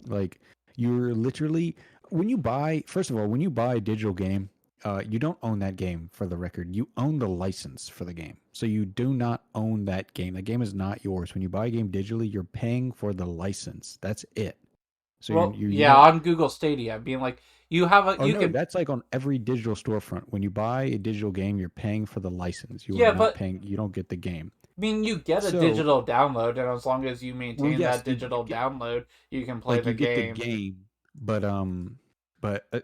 Like you're literally when you buy first of all when you buy a digital game, you don't own that game for the record. You own the license for the game, so you do not own that game. The game is not yours. When you buy a game digitally, you're paying for the license. That's it. So well, you yeah, don't. on Google Stadia, being like You have a Oh you no, can that's like on every digital storefront. When you buy a digital game, you're paying for the license. You are yeah, not but paying. You don't get the game. I mean you get a So, digital download, and as long as you well, maintain yes, that you digital get download, you can play like the you get the game. game, but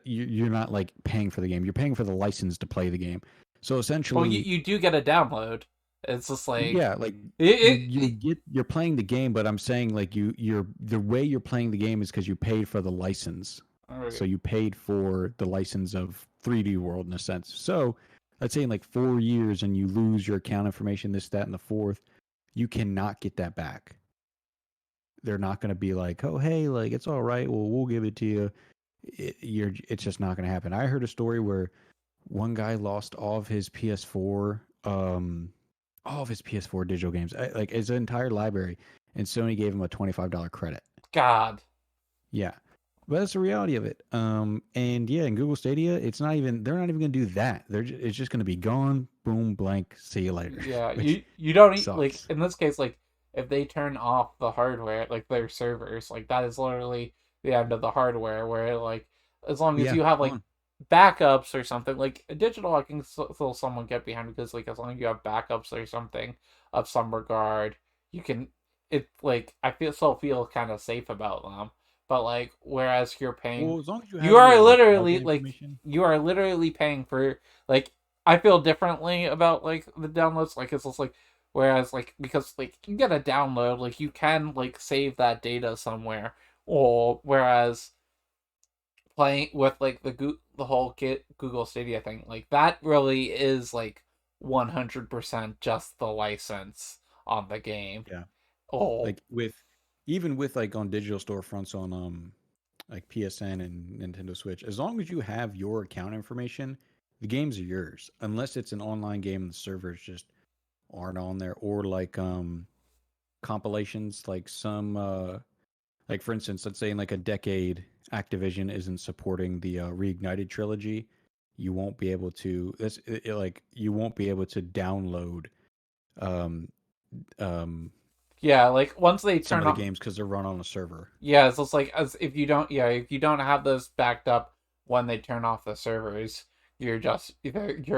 you're not like paying for the game. You're paying for the license to play the game. So Well, essentially, you do get a download. It's just like yeah, like it you're playing the game, but I'm saying like you're the way you're playing the game is because you paid for the license. So okay. you paid for the license of 3D World in a sense. So let's say in like 4 years and you lose your account information, this, that, and the fourth, you cannot get that back. They're not going to be like, oh, hey, like it's all right. Well, we'll give it to you. It's just not going to happen. I heard a story where one guy lost all of his PS4 digital games, like his entire library, and Sony gave him a $25 credit. God. Yeah. But that's the reality of it. And yeah, in Google Stadia, they're not even going to do that. It's just going to be gone, boom, blank, see you later, Yeah, which you don't like sucks. in this case like if they turn off the hardware like their servers like that is literally the end of the hardware where like as long as Yeah, you have like gone. backups or something like a digital I can still someone get behind because like as long as you have backups or something of some regard you can it like I feel still feel kind of safe about them but like whereas you're paying Well, as long as you you have are your like literally login like information. you are literally paying for like I feel differently about like the downloads. Like it's just like whereas like because like you get a download, like you can like save that data somewhere. Or whereas playing with like the whole kit Google Stadia thing, like that really is like 100% just the license on the game. Yeah. Oh Like even with like on digital storefronts on like PSN and Nintendo Switch, as long as you have your account information, the games are yours. Unless it's an online game and the servers just aren't on there, or like compilations, like some like for instance, let's say in like a decade, Activision isn't supporting the Reignited trilogy. You won't be able to. Like you won't be able to download um um yeah, like once they some turn of the on games because they're run on a server. yeah, so it's like as if you don't yeah, if you don't have those backed up when they turn off the servers, you're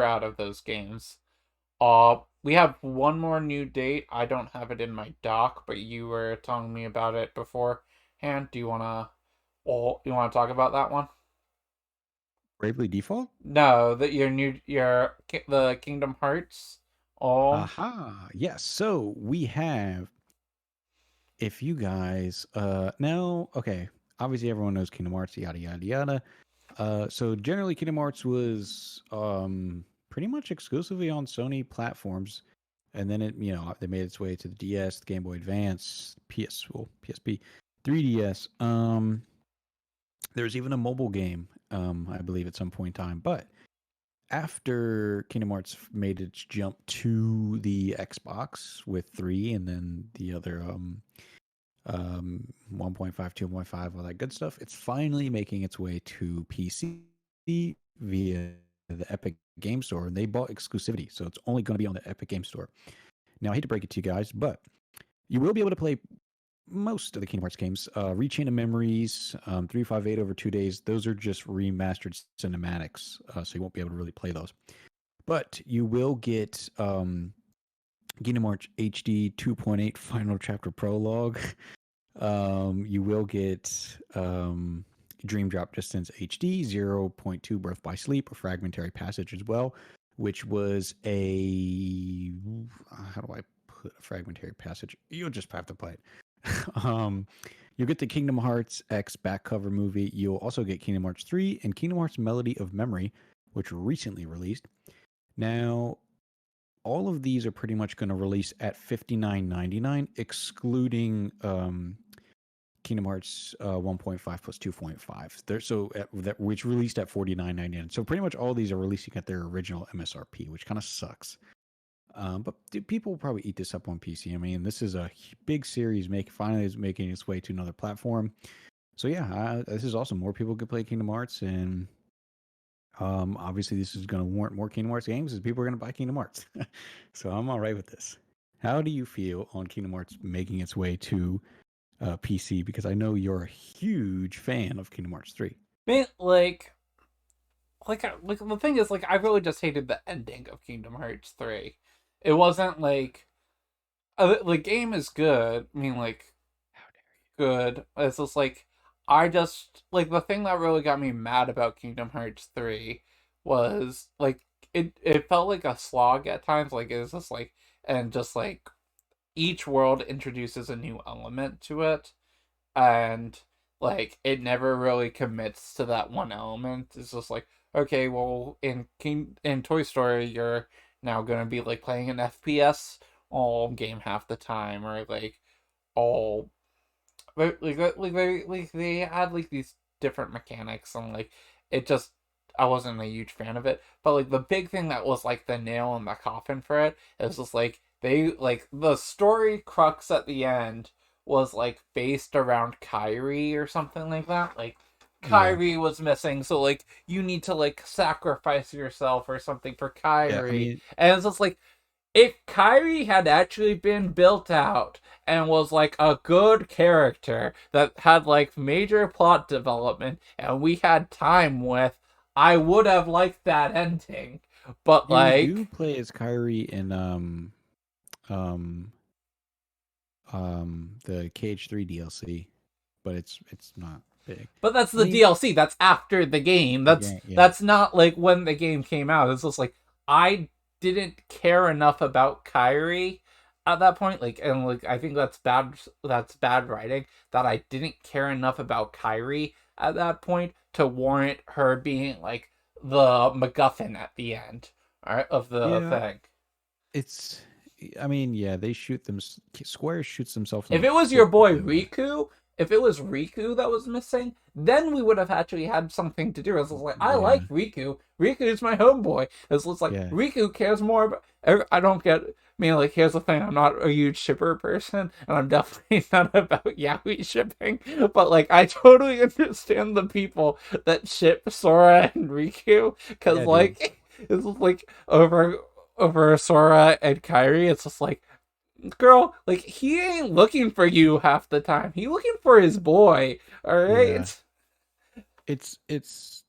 out of those games. We have one more new date. I don't have it in my doc, but you were telling me about it beforehand. Do you wanna you wanna talk about that one? Bravely Default. No, that your the Kingdom Hearts. Oh Aha. Yes. So we have, if you guys now, okay, obviously everyone knows Kingdom Hearts, yada yada yada. So generally Kingdom Hearts was pretty much exclusively on Sony platforms, and then they made its way to the DS, the Game Boy Advance, PSP, 3DS. There's even a mobile game, I believe, at some point in time. But after Kingdom Hearts made its jump to the Xbox with 3 and then the other 1.5, 2.5, all that good stuff, it's finally making its way to PC via the Epic Game Store, and they bought exclusivity, so it's only going to be on the Epic Game Store. Now, I hate to break it to you guys, but you will be able to play most of the Kingdom Hearts games. Rechain of Memories, 358 over 2 days, those are just remastered cinematics, so you won't be able to really play those. But you will get Kingdom Hearts HD 2.8 Final Chapter Prologue. You will get Dream Drop Distance HD 0.2 Birth by Sleep, a fragmentary passage as well, which was a, how do I put a fragmentary passage? You'll just have to play it. You'll get the Kingdom Hearts X back cover movie. You'll also get Kingdom Hearts 3 and Kingdom Hearts Melody of Memory, which were recently released. Now, all of these are pretty much going to release at $59.99, excluding Kingdom Hearts 1.5 plus 2.5. Which released at $49.99. So pretty much all these are releasing at their original MSRP, which kind of sucks. But people will probably eat this up on PC. I mean, this is a big series. Finally is making its way to another platform. So yeah, this is awesome. More people can play Kingdom Hearts, and obviously this is going to warrant more Kingdom Hearts games, as people are going to buy Kingdom Hearts. So I'm all right with this. How do you feel on Kingdom Hearts making its way to PC? Because I know you're a huge fan of Kingdom Hearts 3. like like the thing is, like, I really just hated the ending of Kingdom Hearts 3. It wasn't like the game is good. I mean, like, How dare good. It's just like I just like the thing that really got me mad about Kingdom Hearts 3 was like it felt like a slog at times. Like it's just like and just like each world introduces a new element to it, and like it never really commits to that one element. It's just like, okay, well, in Toy Story you're now gonna be like playing an FPS all game half the time, or like all they had like these different mechanics, and like it just I wasn't a huge fan of it. But like the big thing that was like the nail in the coffin for it is just like they like the story crux at the end was like based around Kyrie or something like that. Like yeah. Kyrie was missing, so like you need to like sacrifice yourself or something for Yeah, I Kyrie. mean, And it's just like if Kyrie had actually been built out and was like a good character that had like major plot development and we had time with, I would have liked that ending. But you do like, play as Kyrie in um the KH3 DLC, but it's not big. but that's I the mean, DLC. That's after the game. the That's game, yeah. that's not like when the game came out. It's just like I didn't care enough about Kyrie at that point. Like, and like I think that's bad. That's bad writing. That I didn't care enough about Kyrie at that point to warrant her being like the MacGuffin at the end, all right, of the Yeah, thing. it's I mean, yeah, they shoot them Square shoots themselves in If the it was your foot with boy that one. Riku, if it was Riku that was missing, then we would have actually had something to do. It's like I Yeah. like Riku. Riku is my homeboy. It's like Yeah. Riku cares more about. I don't get. I mean, like, here's the thing: I'm not a huge shipper person, and I'm definitely not about yaoi shipping. But like, I totally understand the people that ship Sora and Riku, because Yeah, dude. like, it's like over Sora and Kairi. It's just like girl, like he ain't looking for you half the time. He looking for his boy. All Yeah. right. It's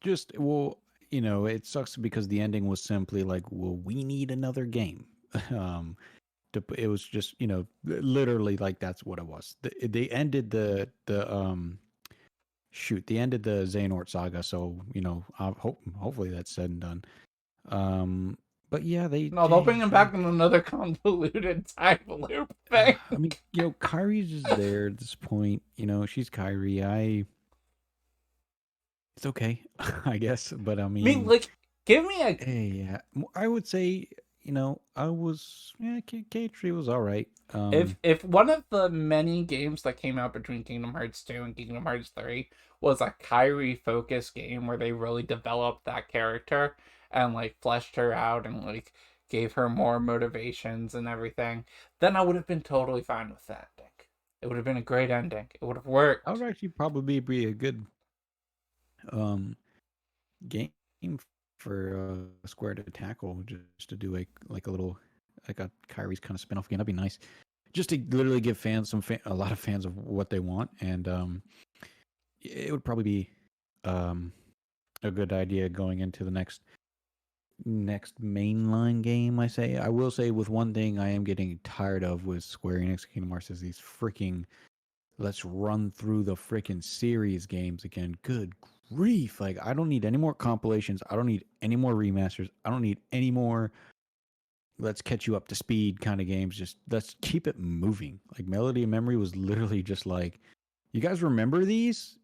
just well, it sucks because the ending was simply like, well, we need another game. um it was just, literally like that's what it was. They ended they ended the Xehanort saga, so hopefully that's said and done. Um, but yeah, No, they'll bring him back in another convoluted time loop thing. I mean, Kyrie's just there at this point. She's Kyrie. It's okay, I guess. But I I mean, mean, like, give me a yeah, I would say, I was, yeah, K3 was all right. if one of the many games that came out between Kingdom Hearts 2 and Kingdom Hearts 3 was a Kyrie focused game where they really developed that character and like fleshed her out and like gave her more motivations and everything, then I would have been totally fine with that ending. It would have been a great ending. It would have I worked. would actually probably be a good um game for Square to tackle, just to do like a little like a Kyrie's kind of spin-off game. That'd be nice. Just to literally give fans a lot of fans of what they want, and it would probably be um a good idea going into the next mainline game. I will say with one thing I am getting tired of with Square Enix Kingdom Hearts is these freaking let's run through the freaking series games again. Good grief. Like, I don't need any more compilations. I don't need any more remasters. I don't need any more let's catch you up to speed kind of games. Just let's keep it moving. Like, Melody of Memory was literally just like, you guys remember these?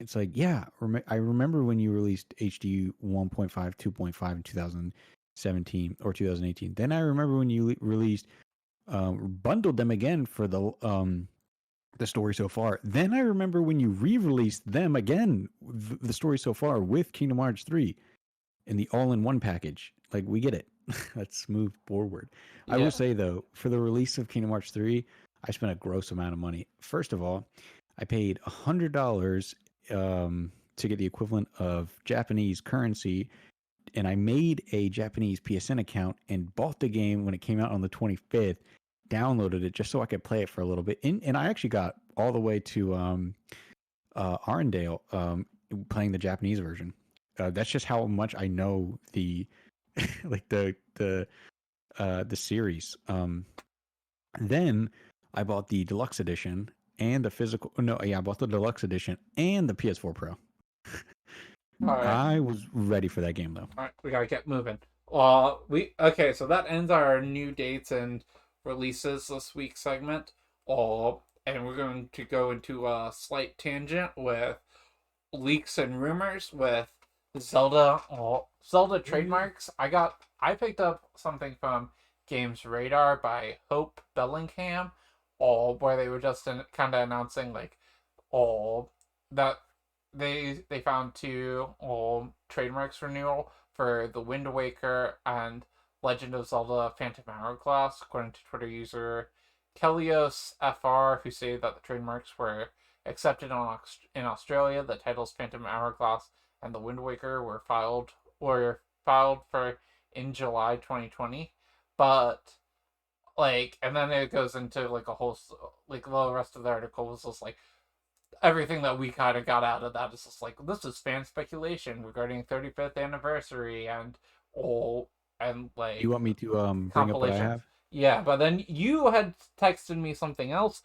It's like, yeah, I remember when you released HD 1.5, 2.5 in 2017 or 2018. Then I remember when you released, bundled them again for the story so far. Then I remember when you re-released them again, the story so far with Kingdom Hearts 3 in the all-in-one package. Like, we get it. Let's move forward. I will Yeah. say though, for the release of Kingdom Hearts 3, I spent a gross amount of money. First of all, I paid $100 to get the equivalent of Japanese currency, and I made a Japanese PSN account and bought the game when it came out on the 25th, downloaded it just so I could play it for a little bit. And I actually got all the way to Arendelle, playing the Japanese version. That's just how much I know the like the series. Then I bought the deluxe edition and the physical. No, yeah, I bought the deluxe edition and the PS4 Pro. All right. I was ready for that game though. All right, we gotta get moving. So that ends our new dates and releases this week segment. And we're going to go into a slight tangent with leaks and rumors with Zelda. Zelda trademarks. I picked up something from Games Radar by Hope Bellingham, where they were just kind of announcing like all that they found two trademarks renewal for the Wind Waker and Legend of Zelda Phantom Hourglass, according to Twitter user Kelios FR, who stated that the trademarks were accepted in Australia. The titles Phantom Hourglass and the Wind Waker were filed for in July 2020, but and then it goes into like a whole like the rest of the article was just like everything that we kind of got out of that is just like this is fan speculation regarding 35th anniversary and all and You like want me to bring up what I compilations. have? Yeah, but then you had texted me something else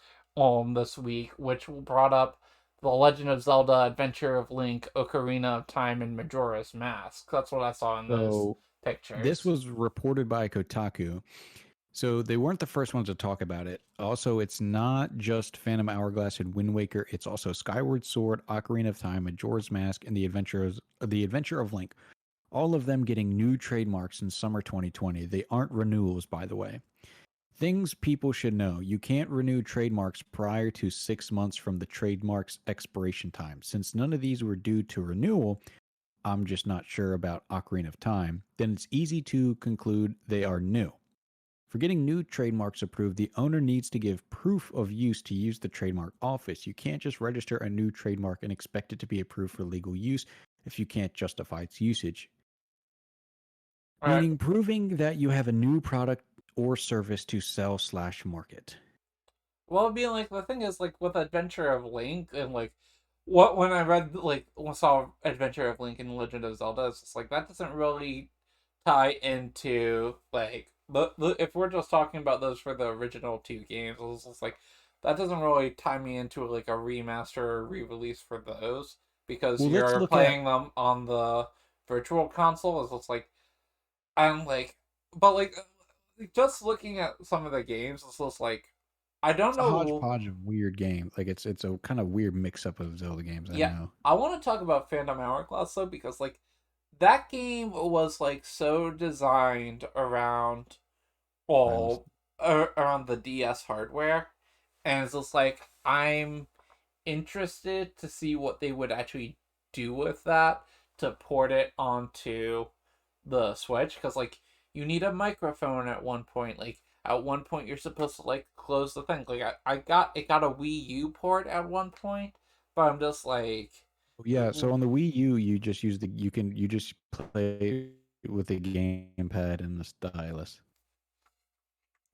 this week, which brought up the Legend of Zelda Adventure of Link, Ocarina of Time, and Majora's Mask. That's what I saw in those So this pictures. was reported by Kotaku. So they weren't the first ones to talk about it. Also, it's not just Phantom Hourglass and Wind Waker. It's also Skyward Sword, Ocarina of Time, Majora's Mask, and the Adventure of Link. All of them getting new trademarks in summer 2020. They aren't renewals, by the way. Things people should know. You can't renew trademarks prior to 6 months from the trademark's expiration time. Since none of these were due to renewal, I'm just not sure about Ocarina of Time, then it's easy to conclude they are new. For getting new trademarks approved, the owner needs to give proof of use to use the trademark office. You can't just register a new trademark and expect it to be approved for legal use if you can't justify its usage. All right. Meaning proving that you have a new product or service to sell/market. Well, being like the thing is like with Adventure of Link and like what when I read saw Adventure of Link and Legend of Zelda, it's just like that doesn't really tie into if we're just talking about those for the original two games, it's just like that doesn't really tie me into like a remaster or re-release for those because Well, let's you're look at. playing them on the virtual console. It's just like I'm like, but just looking at some of the games, it's just like I don't It's a know. hodgepodge of weird games. Like it's a kind of weird mix up of Zelda games. I Yeah, know. I want to talk about Phantom Hourglass though because that game was like so designed around Stylus. all around the DS hardware, and it's just like I'm interested to see what they would actually do with that to port it onto the Switch because you need a microphone at one point. Like at one point you're supposed to close the thing. It got a Wii U port at one point, but I'm just like Yeah, so on the Wii U, you just use the you just play with the gamepad and the stylus.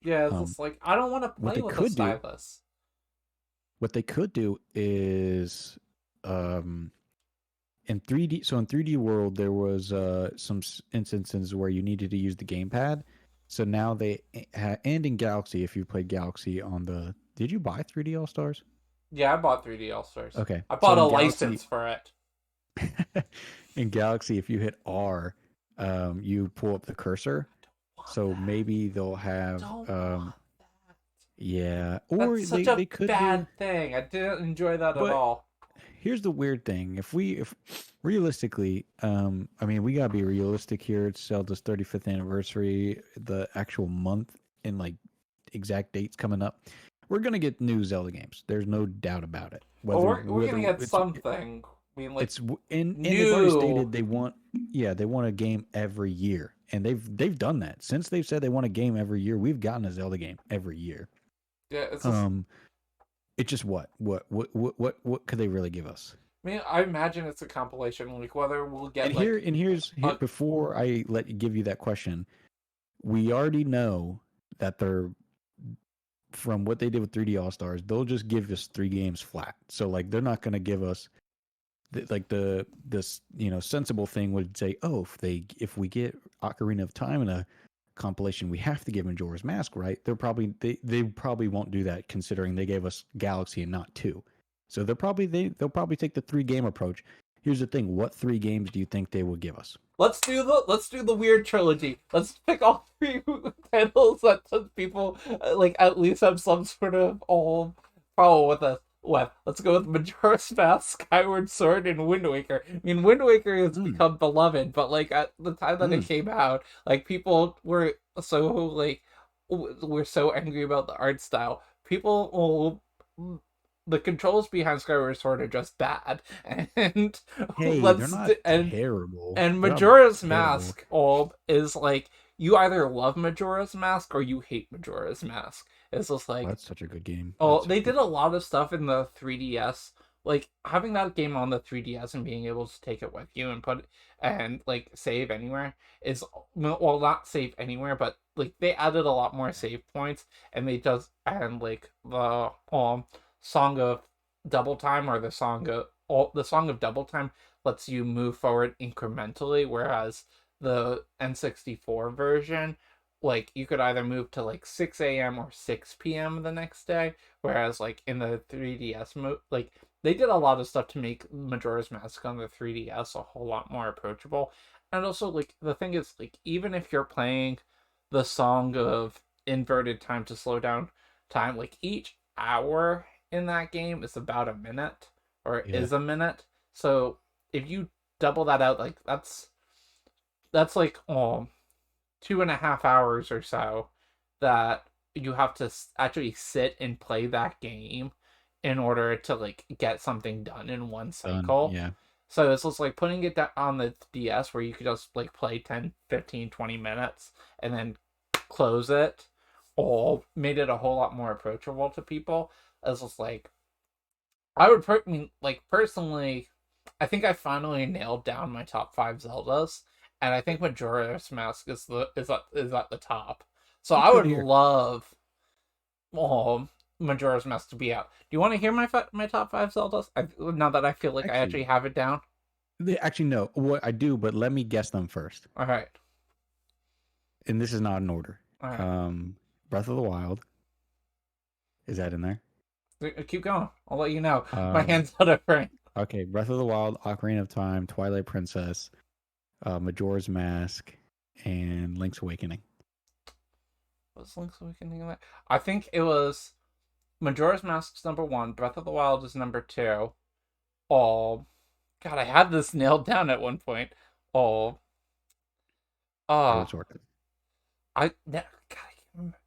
yeah, it's Um, just like I don't want to what play they with a could do, stylus. what they could do is, in 3D. So in 3D World, there was some instances where you needed to use the gamepad. So now and in Galaxy, if you played Galaxy on the, did you buy 3D All Stars? Yeah, I bought 3D All Stars. Okay, I so bought a license for it. in Galaxy, if you hit R, you pull up the cursor. Want So that? maybe they'll have, Don't want that. yeah, or That's such they a could do. bad thing. I didn't enjoy that at But all. here's the weird thing: if realistically, I mean, we gotta be realistic here. It's Zelda's 35th anniversary, the actual month and exact dates coming up. We're gonna get new Zelda games. There's no doubt about it. Well, Whether we're gonna whether get something. I mean, and they've already new. stated they want a game every year, and they've done that since they've said they want a game every year. We've gotten a Zelda game every year. Yeah, it's just. Um, it's just what could they really give us? I mean, I imagine it's a compilation. Like whether we'll get And here's a. before I give you that question, we already know that they're from what they did with 3D All Stars, they'll just give us 3 games flat. So they're not going to give us like this sensible thing would say, oh, if we get Ocarina of Time in a compilation, we have to give Majora's Mask, right? They probably won't do that considering they gave us Galaxy and not two. So they'll probably take the 3 game approach. Here's the thing: what 3 games do you think they will give us? Let's do the weird trilogy. Let's pick all three titles that people like at least have some sort of problem with us. What? Let's go with Majora's Mask, Skyward Sword, and Wind Waker. I mean, Wind Waker has Mm, become beloved, but like at the time that it mm. came out, like people were so like were so angry about the art style. People, the controls behind Skyward Sword are just bad, and Hey, they're let's not and terrible. and They're not Majora's terrible. Mask is like you either love Majora's Mask or you hate Majora's Mask. It's just Oh, like that's such a good game. oh, That's such they a good did a game. lot of stuff in the 3DS. Like having that game on the 3DS and being able to take it with you and put and like save anywhere is well not save anywhere, but like they added a lot more save points and they just and like the song of double time or the song of double time lets you move forward incrementally, whereas the N64 version like you could either move to like 6 a.m. or 6 p.m. the next day, whereas like in the 3DS like they did a lot of stuff to make Majora's Mask on the 3DS a whole lot more approachable. And also like the thing is like even if you're playing the song of inverted time to slow down time, like each hour in that game is about a minute or Yeah, is a minute. So if you double that out, like that's like 2.5 hours or so that you have to actually sit and play that game in order to like get something done in one done. cycle. Yeah, So it's just like putting it on the DS where you could just like play 10, 15, 20 minutes and then close it all made it a whole lot more approachable to people. It's just like I mean, like personally, I think I finally nailed down my top 5 Zeldas, and I think Majora's Mask is at the top. So that's I good to would hear. love Majora's Mask to be out. Do you want to hear my top 5 Zeldas? Now that I feel like I Actually, actually have it down. actually no. What I do, but let me guess them first. All right, And this is not in order. all right. Um, Breath of the Wild, is that in there? Keep going. I'll let you know. My Um, hands out of frame. okay, Breath of the Wild, Ocarina of Time, Twilight Princess, Majora's Mask, and Link's Awakening. What's Link's Awakening? I think it was Majora's Mask's number one. Breath of the Wild is number two. Oh, God, I had this nailed down at one point. Oh, Skyward ah, Sword. God, I can't remember.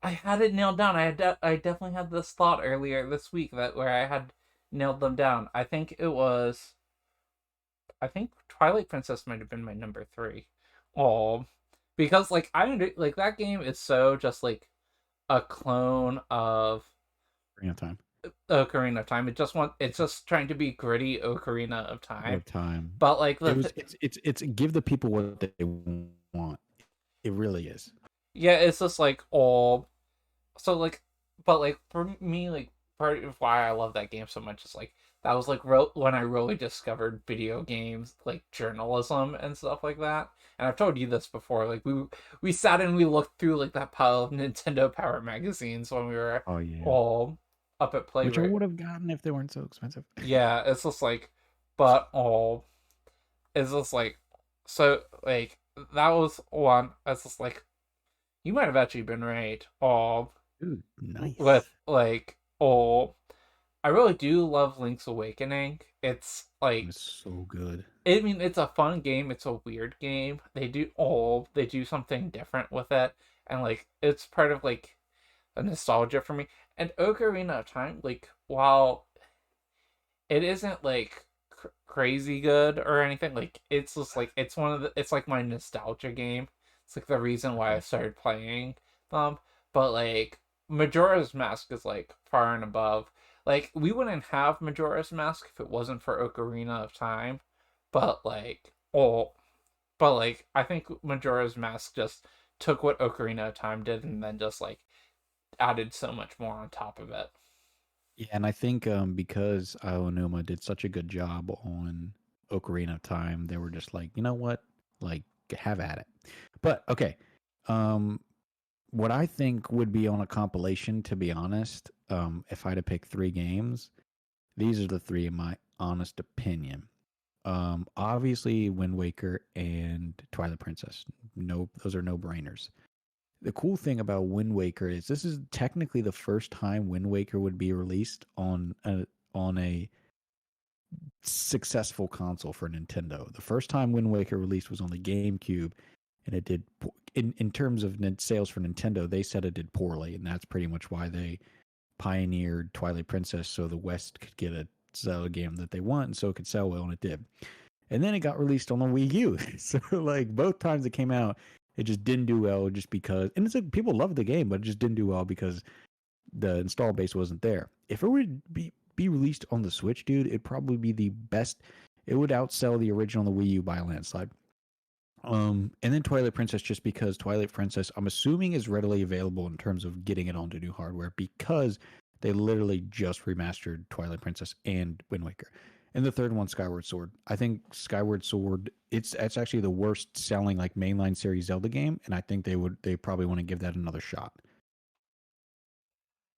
I had it nailed down. I definitely had this thought earlier this week that where I had nailed them down. I think Twilight Princess might have been my number three. Oh, because like like that game is so just like a clone of Ocarina of Time. Ocarina of Time. It's just trying to be gritty Ocarina of Ocarina Time. of Time. But like It was. It's give the people what they want. It really is. yeah, it's just like so like but like for me like part of why I love that game so much is like that was like when I really discovered video games like journalism and stuff like that. And I've told you this before. Like we sat and we looked through like that pile of Nintendo Power magazines when we were Oh yeah. all up at Which I Playwright. would have gotten if they weren't so expensive. Yeah, it's just like but it's just like so like that was one. It's just like you might have actually been right. Ooh, With nice. like I really do love Link's Awakening. It's like It's so good. I mean it's a fun game, it's a weird game. They do something different with it and like it's part of like a nostalgia for me. And Ocarina of Time, like while it isn't like crazy good or anything, like it's just like it's like my nostalgia game. It's like the reason why I Okay. started playing them. But like Majora's Mask is like far and above. Like we wouldn't have Majora's Mask if it wasn't for Ocarina of Time. But like I think Majora's Mask just took what Ocarina of Time did and then just like added so much more on top of it. Yeah, and I think because Aonuma did such a good job on Ocarina of Time, they were just like, you know what, like have at it. But okay, um, what I think would be on a compilation, to be honest, if I had to pick three games, these are the three in my honest opinion. Obviously, Wind Waker and Twilight Princess. No, those are no brainers. The cool thing about Wind Waker is this is technically the first time Wind Waker would be released on a successful console for Nintendo. The first time Wind Waker released was on the GameCube, and it did in terms of sales for Nintendo. They said it did poorly, and that's pretty much why they pioneered Twilight Princess so the West could get a Zelda game that they want, and so it could sell well, and it did. And then it got released on the Wii U. So like both times it came out, it just didn't do well just because. And it's like people loved the game, but it just didn't do well because the install base wasn't there. If it would be released on the Switch, dude, it'd probably be the best. It would outsell the original on the Wii U by a landslide. And then Twilight Princess, just because Twilight Princess, I'm assuming, is readily available in terms of getting it onto new hardware because they literally just remastered Twilight Princess and Wind Waker. And the third one, Skyward Sword. I think Skyward Sword, it's actually the worst selling like mainline series Zelda game, and I think they probably want to give that another shot.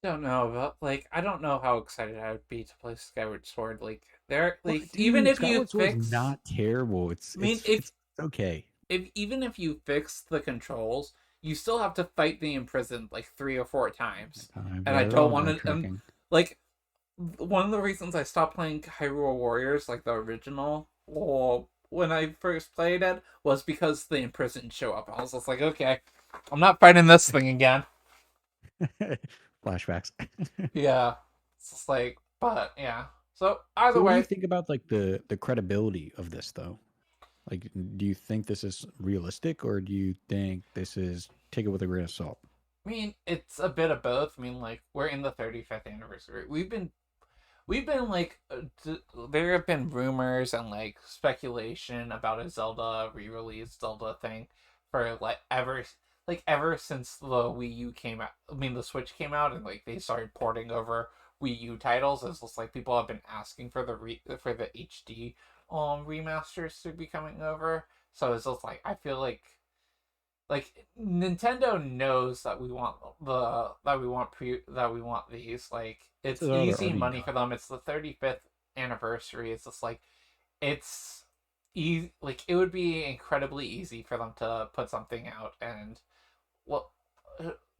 Don't know, but like I don't know how excited I would be to play Skyward Sword. Like there, like What, even dude? if you Skyward Sword's fix, not terrible. I mean, It's okay. if even if you fix the controls, you still have to fight the imprisoned like 3 or 4 times, and I Yeah, don't all want to. And backtracking. like one of the reasons I stopped playing Hyrule Warriors, like the original, or when I first played it, was because the imprisoned show up. I was just like, okay, I'm not fighting this thing again. Flashbacks. Yeah, it's just like, but yeah. So either So what do you way, think about like the credibility of this though? Like do you think this is realistic or do you think this is take it with a grain of salt? I mean, it's a bit of both. I mean, like we're in the 35th anniversary. We've been like there have been rumors and like speculation about a Zelda re-release Zelda thing for like ever since the Wii U came out. I mean, the Switch came out and like they started porting over Wii U titles. It's just like people have been asking for for the HD remasters to be coming over. So it's just like I feel like Nintendo knows that we want these. Like It's it's easy already money done. for them. It's the 35th anniversary. It's just like it's easy. Like it would be incredibly easy for them to put something out and well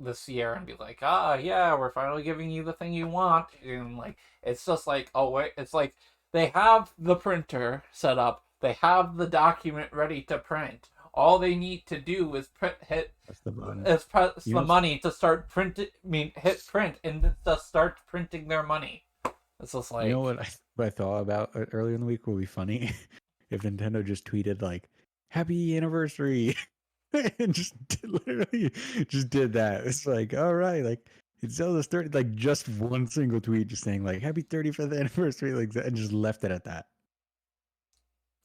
this year and be like, ah, yeah, we're finally giving you the thing you want, and like it's just like, oh wait, it's like they have the printer set up, they have the document ready to print. All they need to do is That's the button. press You the know money to start printing. I mean, hit print and just start printing their money. It's just you know like, what I thought about earlier in the week would be funny if Nintendo just tweeted like happy anniversary and just literally just did that. It's like, all right, like it's Zelda's 30, like just one single tweet just saying like happy 35th anniversary, like that, and just left it at that.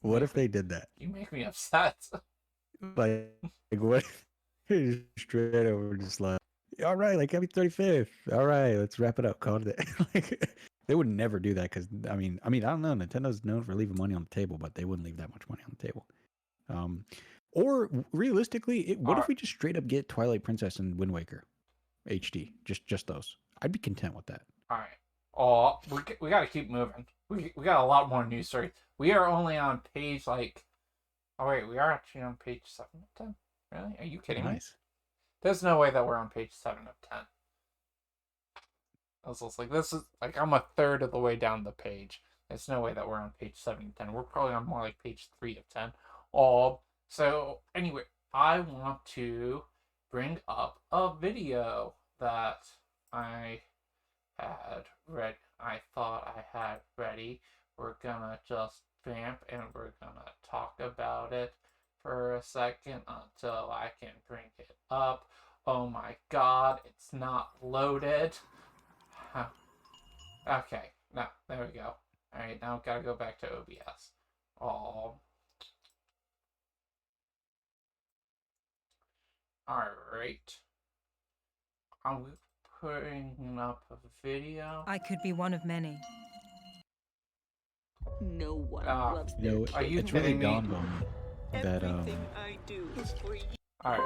you What make if me they did that? you make me upset. Like what if straight over just like, all right, like happy 35th. All right, let's wrap it up. Call it a day. Like they would never do that because I don't know. Nintendo's known for leaving money on the table, but they wouldn't leave that much money on the table. Um, or realistically, what All if right, we just straight up get Twilight Princess and Wind Waker HD? Just those. I'd be content with that. all right. Oh, we got to keep moving. We got a lot more news stories. We are only on page like. Oh wait, we are actually on page 7 of 10. Really? Are you kidding me? Nice. There's no way that we're on page 7 of 10. I was just like, this is like I'm a third of the way down the page. There's no way that we're on page 7 of 10. We're probably on more like page 3 of 10. Oh, so anyway, I want to bring up a video that I had read. I thought I had ready. We're gonna just vamp and we're gonna talk about it for a second until I can bring it up. Oh my god, it's not loaded. Huh. Okay, no, there we go. Alright, now I've gotta go back to OBS. Oh, alright. I'm putting up a video. I could be one of many. No one Ah, loves You their know, Are you it's really kidding me? dawned on me that Everything I do is for you. Alright.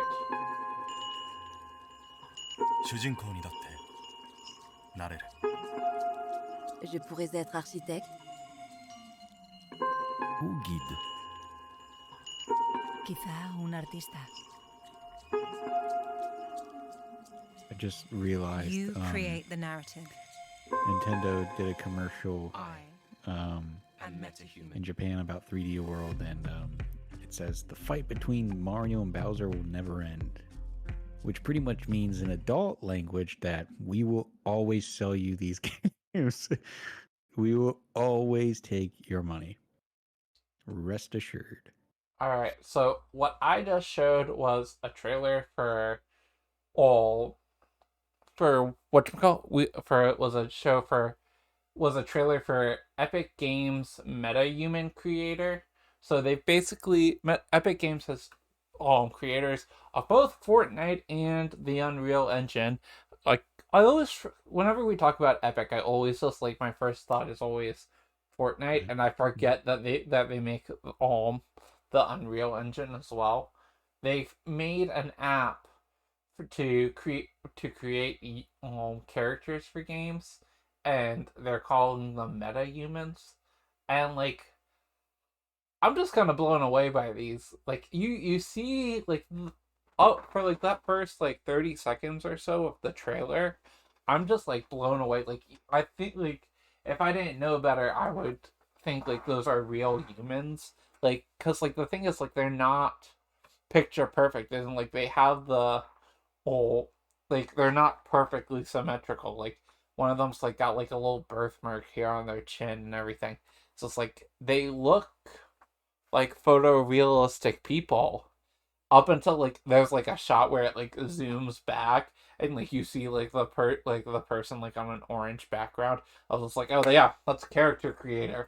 主人公にだってなれる Je pourrais être architecte, ou guide. Quizá un artista. I just realized You create the narrative. Nintendo did a commercial I and met a human in Japan about 3D World, and it says the fight between Mario and Bowser will never end, which pretty much means in adult language that we will always sell you these games. We will always take your money. Rest assured. Alright, so what I just showed was a trailer for all for was a trailer for Epic Games MetaHuman Creator. So they've basically Epic Games has creators of both Fortnite and the Unreal Engine. Like I always, whenever we talk about Epic, I always just like my first thought is always Fortnite, and I forget that they make the Unreal Engine as well. They've made an app to create characters for games, and they're calling them MetaHumans, and like I'm just kind of blown away by these. Like you see like for like that first like 30 seconds or so of the trailer, I'm just like blown away. Like I think like if I didn't know better, I would think like those are real humans. Like cuz like the thing is like they're not picture perfect. Isn't like they have the whole like they're not perfectly symmetrical. Like one of them's like got like a little birthmark here on their chin and everything. So it's like they look like photorealistic people up until like there's like a shot where it like zooms back and like you see like the person like on an orange background. I was just like, oh yeah, that's character creator.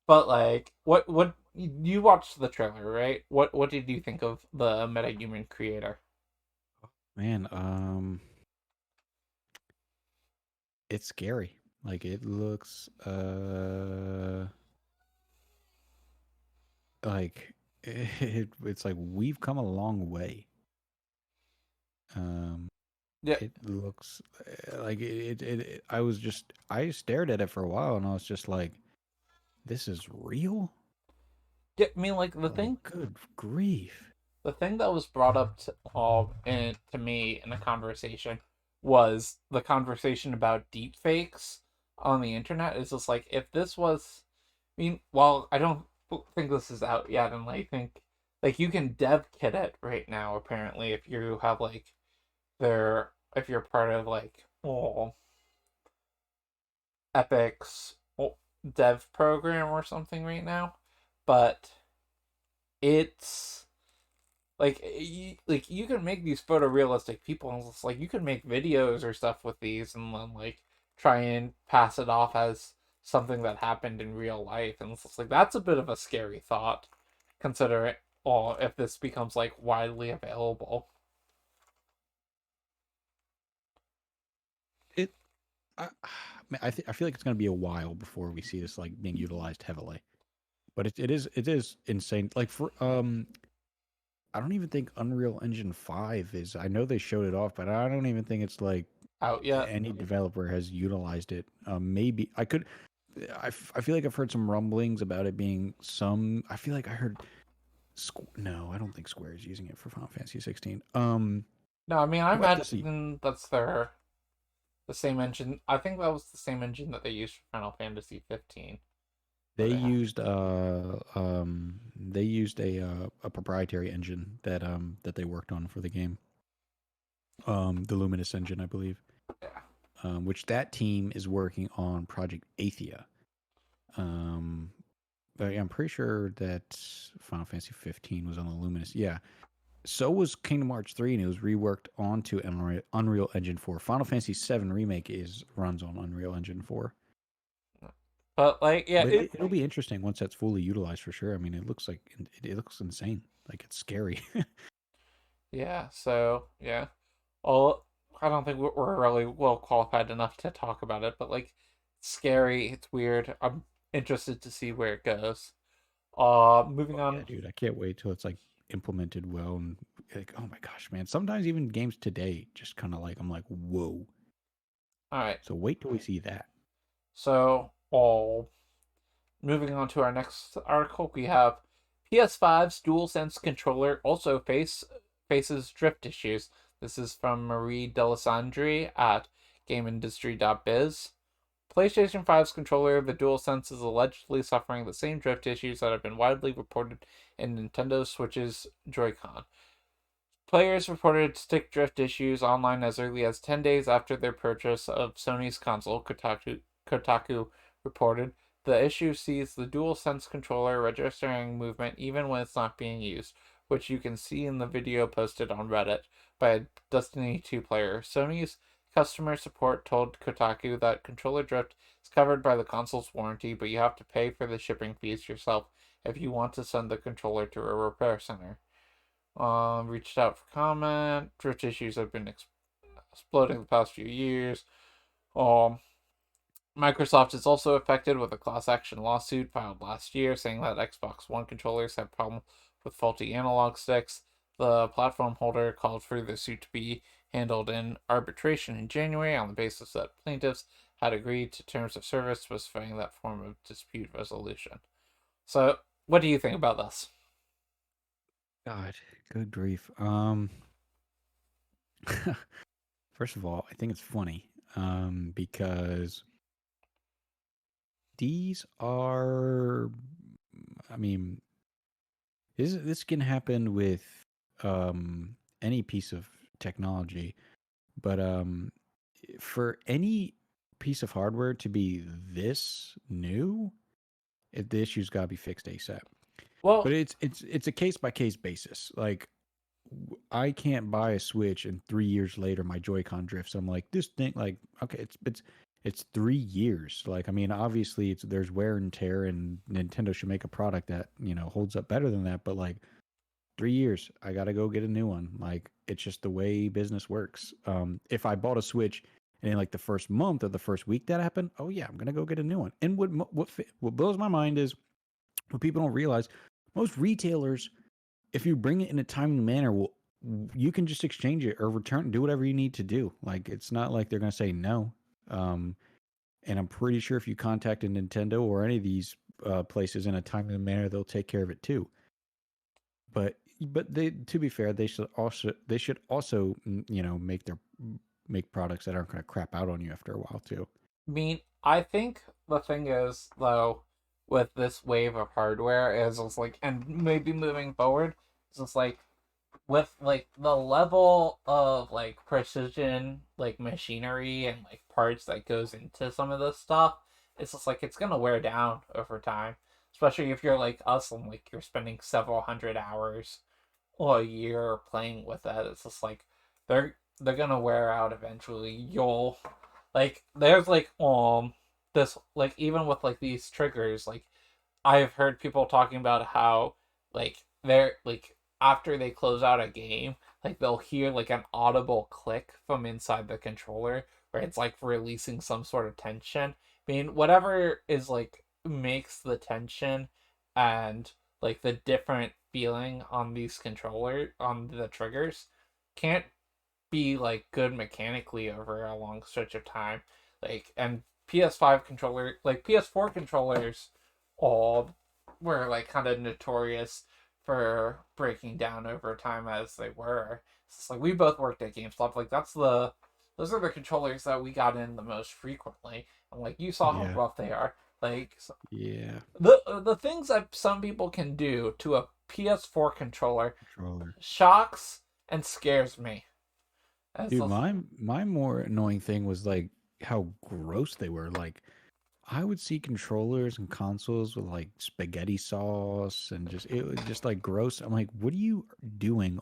But like what you watched the trailer, right? What did you think of the MetaHuman Creator? Man, it's scary. Like it looks like it's like we've come a long way. Yeah, It looks like I stared at it for a while and I was just like, this is real? yeah. I mean, like Like, good grief. the thing that was brought up to me in the conversation was the conversation about deepfakes on the internet. Is just like if this was, I mean, well, I don't think this is out yet, and I think like you can dev kit it right now. Apparently, if you have like if you're part of like Epic's dev program or something right now, but it's like you can make these photorealistic people, and it's like you can make videos or stuff with these, and then like try and pass it off as something that happened in real life, and it's just like that's a bit of a scary thought, considering if this becomes like widely available. It I man, I feel like it's going to be a while before we see this like being utilized heavily. But it is insane. Like for I don't even think Unreal Engine 5 is. I know they showed it off, but I don't even think it's like Out yet? any developer has utilized it. Maybe I could. I feel like I've heard some rumblings about it being some. I feel like I heard. No, I don't think Square is using it for Final Fantasy 16. No, I mean I We'll have to see. imagine that's the same engine. I think that was the same engine that they used for Final Fantasy 15. They Yeah. used a proprietary engine that they worked on for the game. The Luminous engine, I believe. Yeah. Which that team is working on Project Athia. But I'm pretty sure that Final Fantasy 15 was on the Luminous. Yeah. So was Kingdom Hearts 3, and it was reworked onto Unreal Engine 4. Final Fantasy 7 Remake runs on Unreal Engine 4. But like, yeah, But it'll be interesting once that's fully utilized for sure. I mean, it looks insane. Like it's scary. yeah. So yeah, well, I don't think we're really well qualified enough to talk about it, but like, it's scary, it's weird. I'm interested to see where it goes. Moving Yeah, on. dude, I can't wait till it's like implemented well and like, oh my gosh, man. Sometimes even games today just kind of like I'm like, whoa. All right. So wait till we see that. So, moving on to our next article, we have PS5's DualSense controller also faces drift issues. This is from Marie Delisandre at GameIndustry.biz. PlayStation 5's controller, the DualSense, is allegedly suffering the same drift issues that have been widely reported in Nintendo Switch's Joy-Con. Players reported stick drift issues online as early as 10 days after their purchase of Sony's console, Kotaku reported. The issue sees the DualSense controller registering movement even when it's not being used, which you can see in the video posted on Reddit by a Destiny 2 player. Sony's customer support told Kotaku that controller drift is covered by the console's warranty, but you have to pay for the shipping fees yourself if you want to send the controller to a repair center. Reached out for comment. Drift issues have been exploding the past few years. Microsoft is also affected with a class action lawsuit filed last year saying that Xbox One controllers have problems with faulty analog sticks. The platform holder called for the suit to be handled in arbitration in January on the basis that plaintiffs had agreed to terms of service specifying that form of dispute resolution. So, what do you think about this? God, good grief. First of all, I think it's funny because these are, I mean, this can happen with any piece of technology, but for any piece of hardware to be this new, the issue's got to be fixed ASAP. Well, But it's a case by case basis. Like I can't buy a Switch and 3 years later my Joy-Con drifts. I'm like, this thing, like, okay, it's 3 years. Like, I mean, obviously there's wear and tear, and Nintendo should make a product that holds up better than that. But like 3 years, I gotta go get a new one. Like, it's just the way business works. If I bought a Switch and in like the first month or the first week that happened, oh yeah, I'm gonna go get a new one. And what blows my mind is what people don't realize. Most retailers, if you bring it in a timely manner, you can just exchange it or return, do whatever you need to do. Like, it's not like they're going to say no. And I'm pretty sure if you contacted Nintendo or any of these places in a timely manner, they'll take care of it too. But they, to be fair, they should also make products that aren't going to crap out on you after a while too. I mean, I think the thing is, though, with this wave of hardware is just like, and maybe moving forward, it's just like, with like the level of like precision, like machinery and like parts that goes into some of this stuff, it's just like it's gonna wear down over time. Especially if you're like us and like you're spending several hundred hours or a year playing with it. It's just like they're gonna wear out eventually. You'll like there's like this like even with like these triggers, like I've heard people talking about how like they're like after they close out a game, like they'll hear like an audible click from inside the controller where it's like releasing some sort of tension. I mean, whatever is like makes the tension and like the different feeling on these on the triggers can't be like good mechanically over a long stretch of time. Like, and PS5 controller, like PS4 controllers, all were like kind of notorious for breaking down over time as they were. It's like we both worked at GameStop. Like those are the controllers that we got in the most frequently. And like you saw how rough they are. Like yeah, the things that some people can do to a PS4 controller shocks and scares me. Dude, my more annoying thing was like how gross they were. Like, I would see controllers and consoles with like spaghetti sauce and it was just like gross. I'm like, what are you doing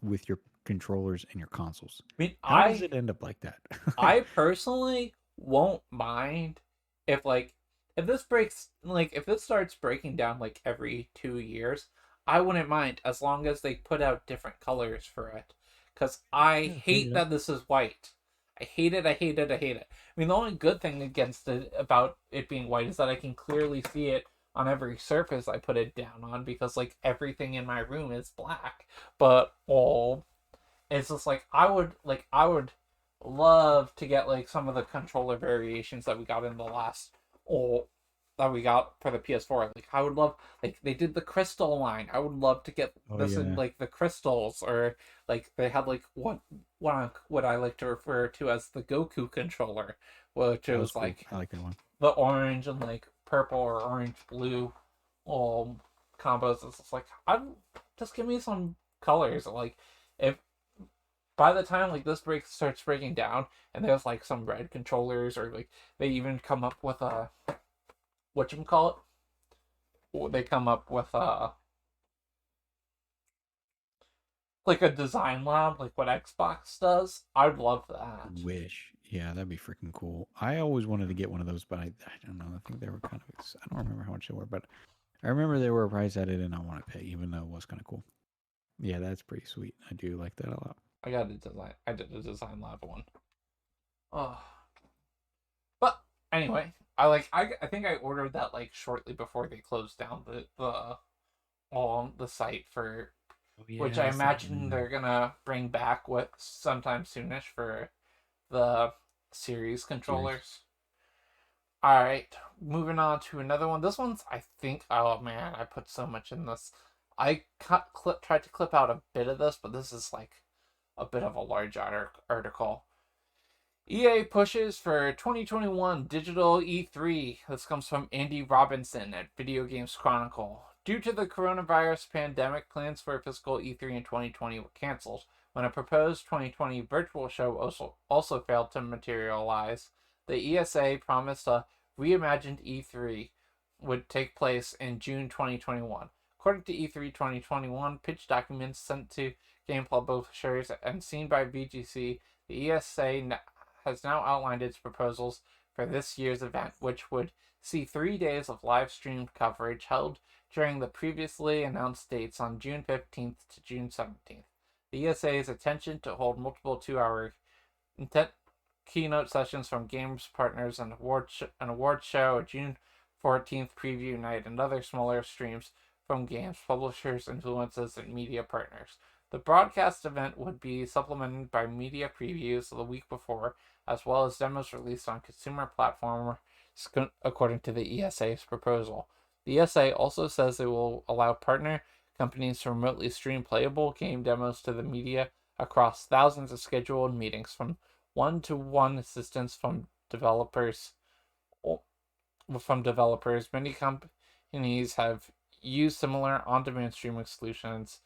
with your controllers and your consoles? I mean, how does it end up like that? I personally won't mind if if this starts breaking down like every 2 years. I wouldn't mind as long as they put out different colors for it. Because I hate that this is white. I hate it. I hate it. I hate it. I mean, the only good thing against it about it being white is that I can clearly see it on every surface I put it down on because like everything in my room is black. But it's just like I would love to get like some of the controller variations that we got in the last or that we got for the PS4. Like I would love like they did the crystal line. I would love to get Oh this in yeah, like the crystals or like they had like what I like to refer to as the Goku controller, which that was was cool. like I like that one. the orange and like purple or orange blue combos. It's just like I just give me some colors. Like if by the time like this starts breaking down and there's like some red controllers or like they even come up with a whatchamacallit? They come up with like a design lab like what Xbox does. I'd love that. Wish. Yeah, that'd be freaking cool. I always wanted to get one of those, but I don't know. I think they were kind of. I don't remember how much they were, but I remember they were a price I did not want to pay, even though it was kind of cool. Yeah, that's pretty sweet. I do like that a lot. I did a design lab one. Oh. But anyway, I think I ordered that like shortly before they closed down the site for Oh, yeah, which I that's imagine they're gonna bring back with sometime soonish for the series controllers. All right, moving on to another one. This one's I think oh man, I put so much in this. I tried to clip out a bit of this, but this is like a bit of a large article. EA pushes for 2021 digital E3. This comes from Andy Robinson at Video Games Chronicle. Due to the coronavirus pandemic, plans for physical E3 in 2020 were canceled. When a proposed 2020 virtual show also failed to materialize, the ESA promised a reimagined E3 would take place in June 2021. According to E3 2021 pitch documents sent to game publishers and seen by VGC, the ESA has now outlined its proposals for this year's event, which would see 3 days of live streamed coverage held during the previously announced dates on June 15th to June 17th. The ESA's intention to hold multiple 2-hour keynote sessions from games partners and an award show, a June 14th preview night, and other smaller streams from games publishers, influencers, and media partners. The broadcast event would be supplemented by media previews the week before, as well as demos released on consumer platforms, according to the ESA's proposal. The ESA also says it will allow partner companies to remotely stream playable game demos to the media across thousands of scheduled meetings from one-to-one assistance from developers. Many companies have used similar on-demand streaming solutions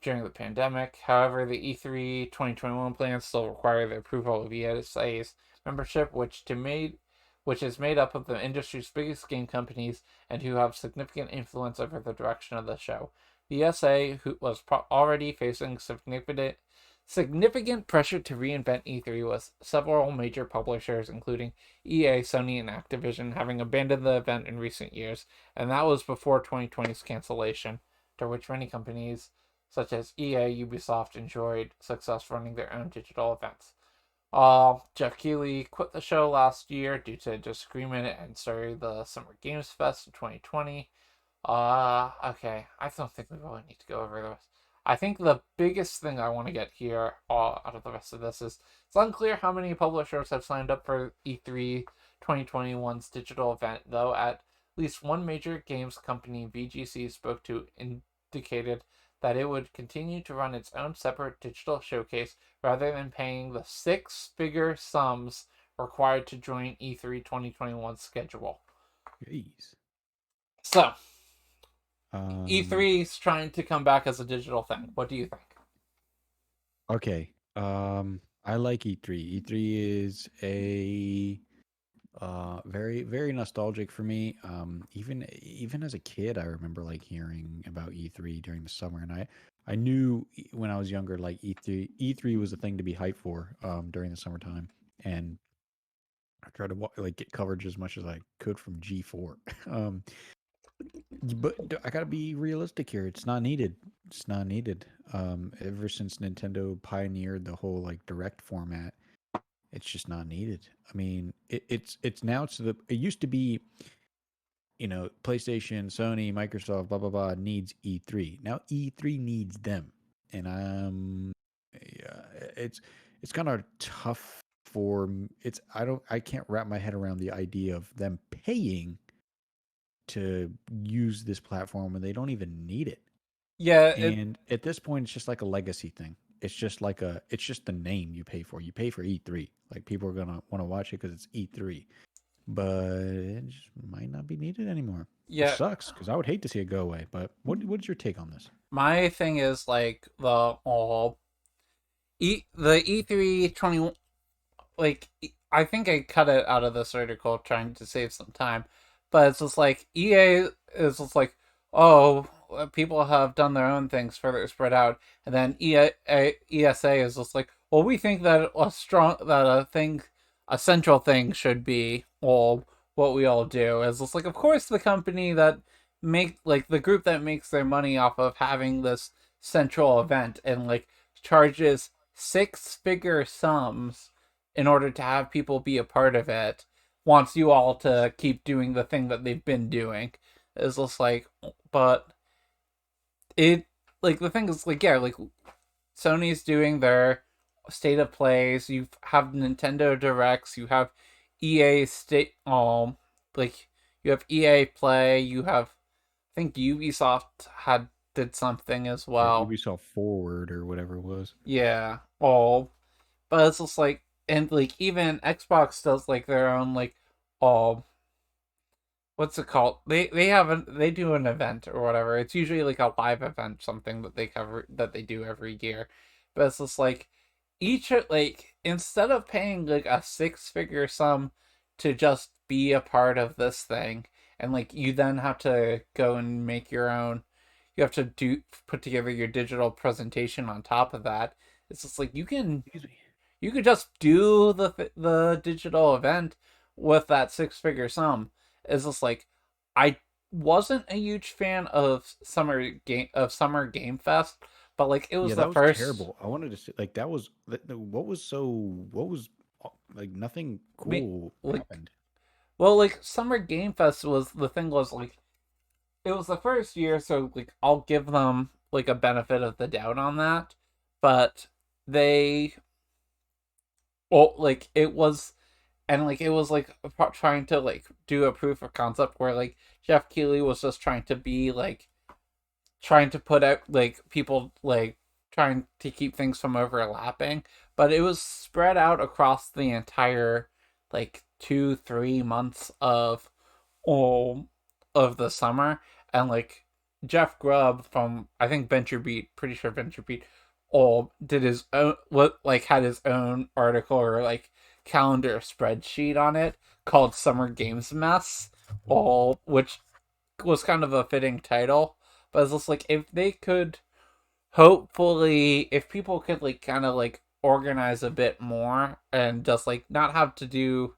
during the pandemic. However, the E3 2021 plans still require the approval of ESA's membership, which is made up of the industry's biggest game companies and who have significant influence over the direction of the show. The ESA, who was already facing significant pressure to reinvent E3, with several major publishers, including EA, Sony, and Activision, having abandoned the event in recent years, and that was before 2020's cancellation, to which many companies such as EA, Ubisoft enjoyed success running their own digital events. Jeff Keighley quit the show last year due to a disagreement and started the Summer Games Fest in 2020. Okay, I don't think we really need to go over this. I think the biggest thing I want to get here out of the rest of this is it's unclear how many publishers have signed up for E3 2021's digital event, though at least one major games company VGC spoke to indicated that it would continue to run its own separate digital showcase rather than paying the six-figure sums required to join E3 2021's schedule. Jeez. So, E3 is trying to come back as a digital thing. What do you think? Okay. I like E3. E3 is a very very nostalgic for me. Even as a kid, I remember like hearing about E3 during the summer, and I knew when I was younger like E3 was a thing to be hyped for during the summertime, and I tried to like get coverage as much as I could from G4. But I gotta be realistic here. It's not needed. It's not needed. Ever since Nintendo pioneered the whole like direct format, it's just not needed. I mean, it's now to the. It used to be, PlayStation, Sony, Microsoft, blah blah blah needs E3. Now E3 needs them, and yeah, it's kind of tough for it's. I can't wrap my head around the idea of them paying to use this platform when they don't even need it. Yeah, And at this point, it's just like a legacy thing. It's just the name you pay for. You pay for E3. Like people are gonna want to watch it because it's E3, but it just might not be needed anymore, which yeah. sucks because I would hate to see it go away. But what's your take on this? My thing is like the E3 like I think I cut it out of this article trying to save some time, but it's just like EA is just like, oh, people have done their own things further spread out, and then ESA is just like, well, we think that a central thing should be what we all do. It's just like, of course, the company that the group that makes their money off of having this central event and like charges six-figure sums in order to have people be a part of it, wants you all to keep doing the thing that they've been doing. It's just like, but it, like, the thing is, like, yeah, like, Sony's doing their state of plays, you have Nintendo Directs, you have EA like, you have EA Play, you have, I think Ubisoft did something as Yeah, well. Ubisoft Forward or whatever it was. Yeah, but it's just like, and like even Xbox does like their own like all what's it called? They do an event or whatever. It's usually like a live event, something that they do every year. But it's just like like instead of paying like a six-figure sum to just be a part of this thing, and like you then have to go and make your own. You have to put together your digital presentation on top of that. It's just like you could just do the digital event with that six-figure sum. It's just like I wasn't a huge fan of Summer Game Fest, but like it was Yeah, the that was first. terrible. I wanted to say like what was like nothing Me cool like happened. well like Summer Game Fest was the thing was like it was the first year, so like I'll give them like a benefit of the doubt on that, but they like it was and like it was like trying to like do a proof of concept where like Jeff Keighley was just trying to be like trying to put out like people like trying to keep things from overlapping, but it was spread out across the entire like 2-3 months oh of the summer, and like Jeff Grubb from I think VentureBeat, pretty sure VentureBeat, did his own had his own article or like calendar spreadsheet on it called Summer Games Mess, all which was kind of a fitting title. But it's just like if they could hopefully if people could like kind of like organize a bit more and just like not have to do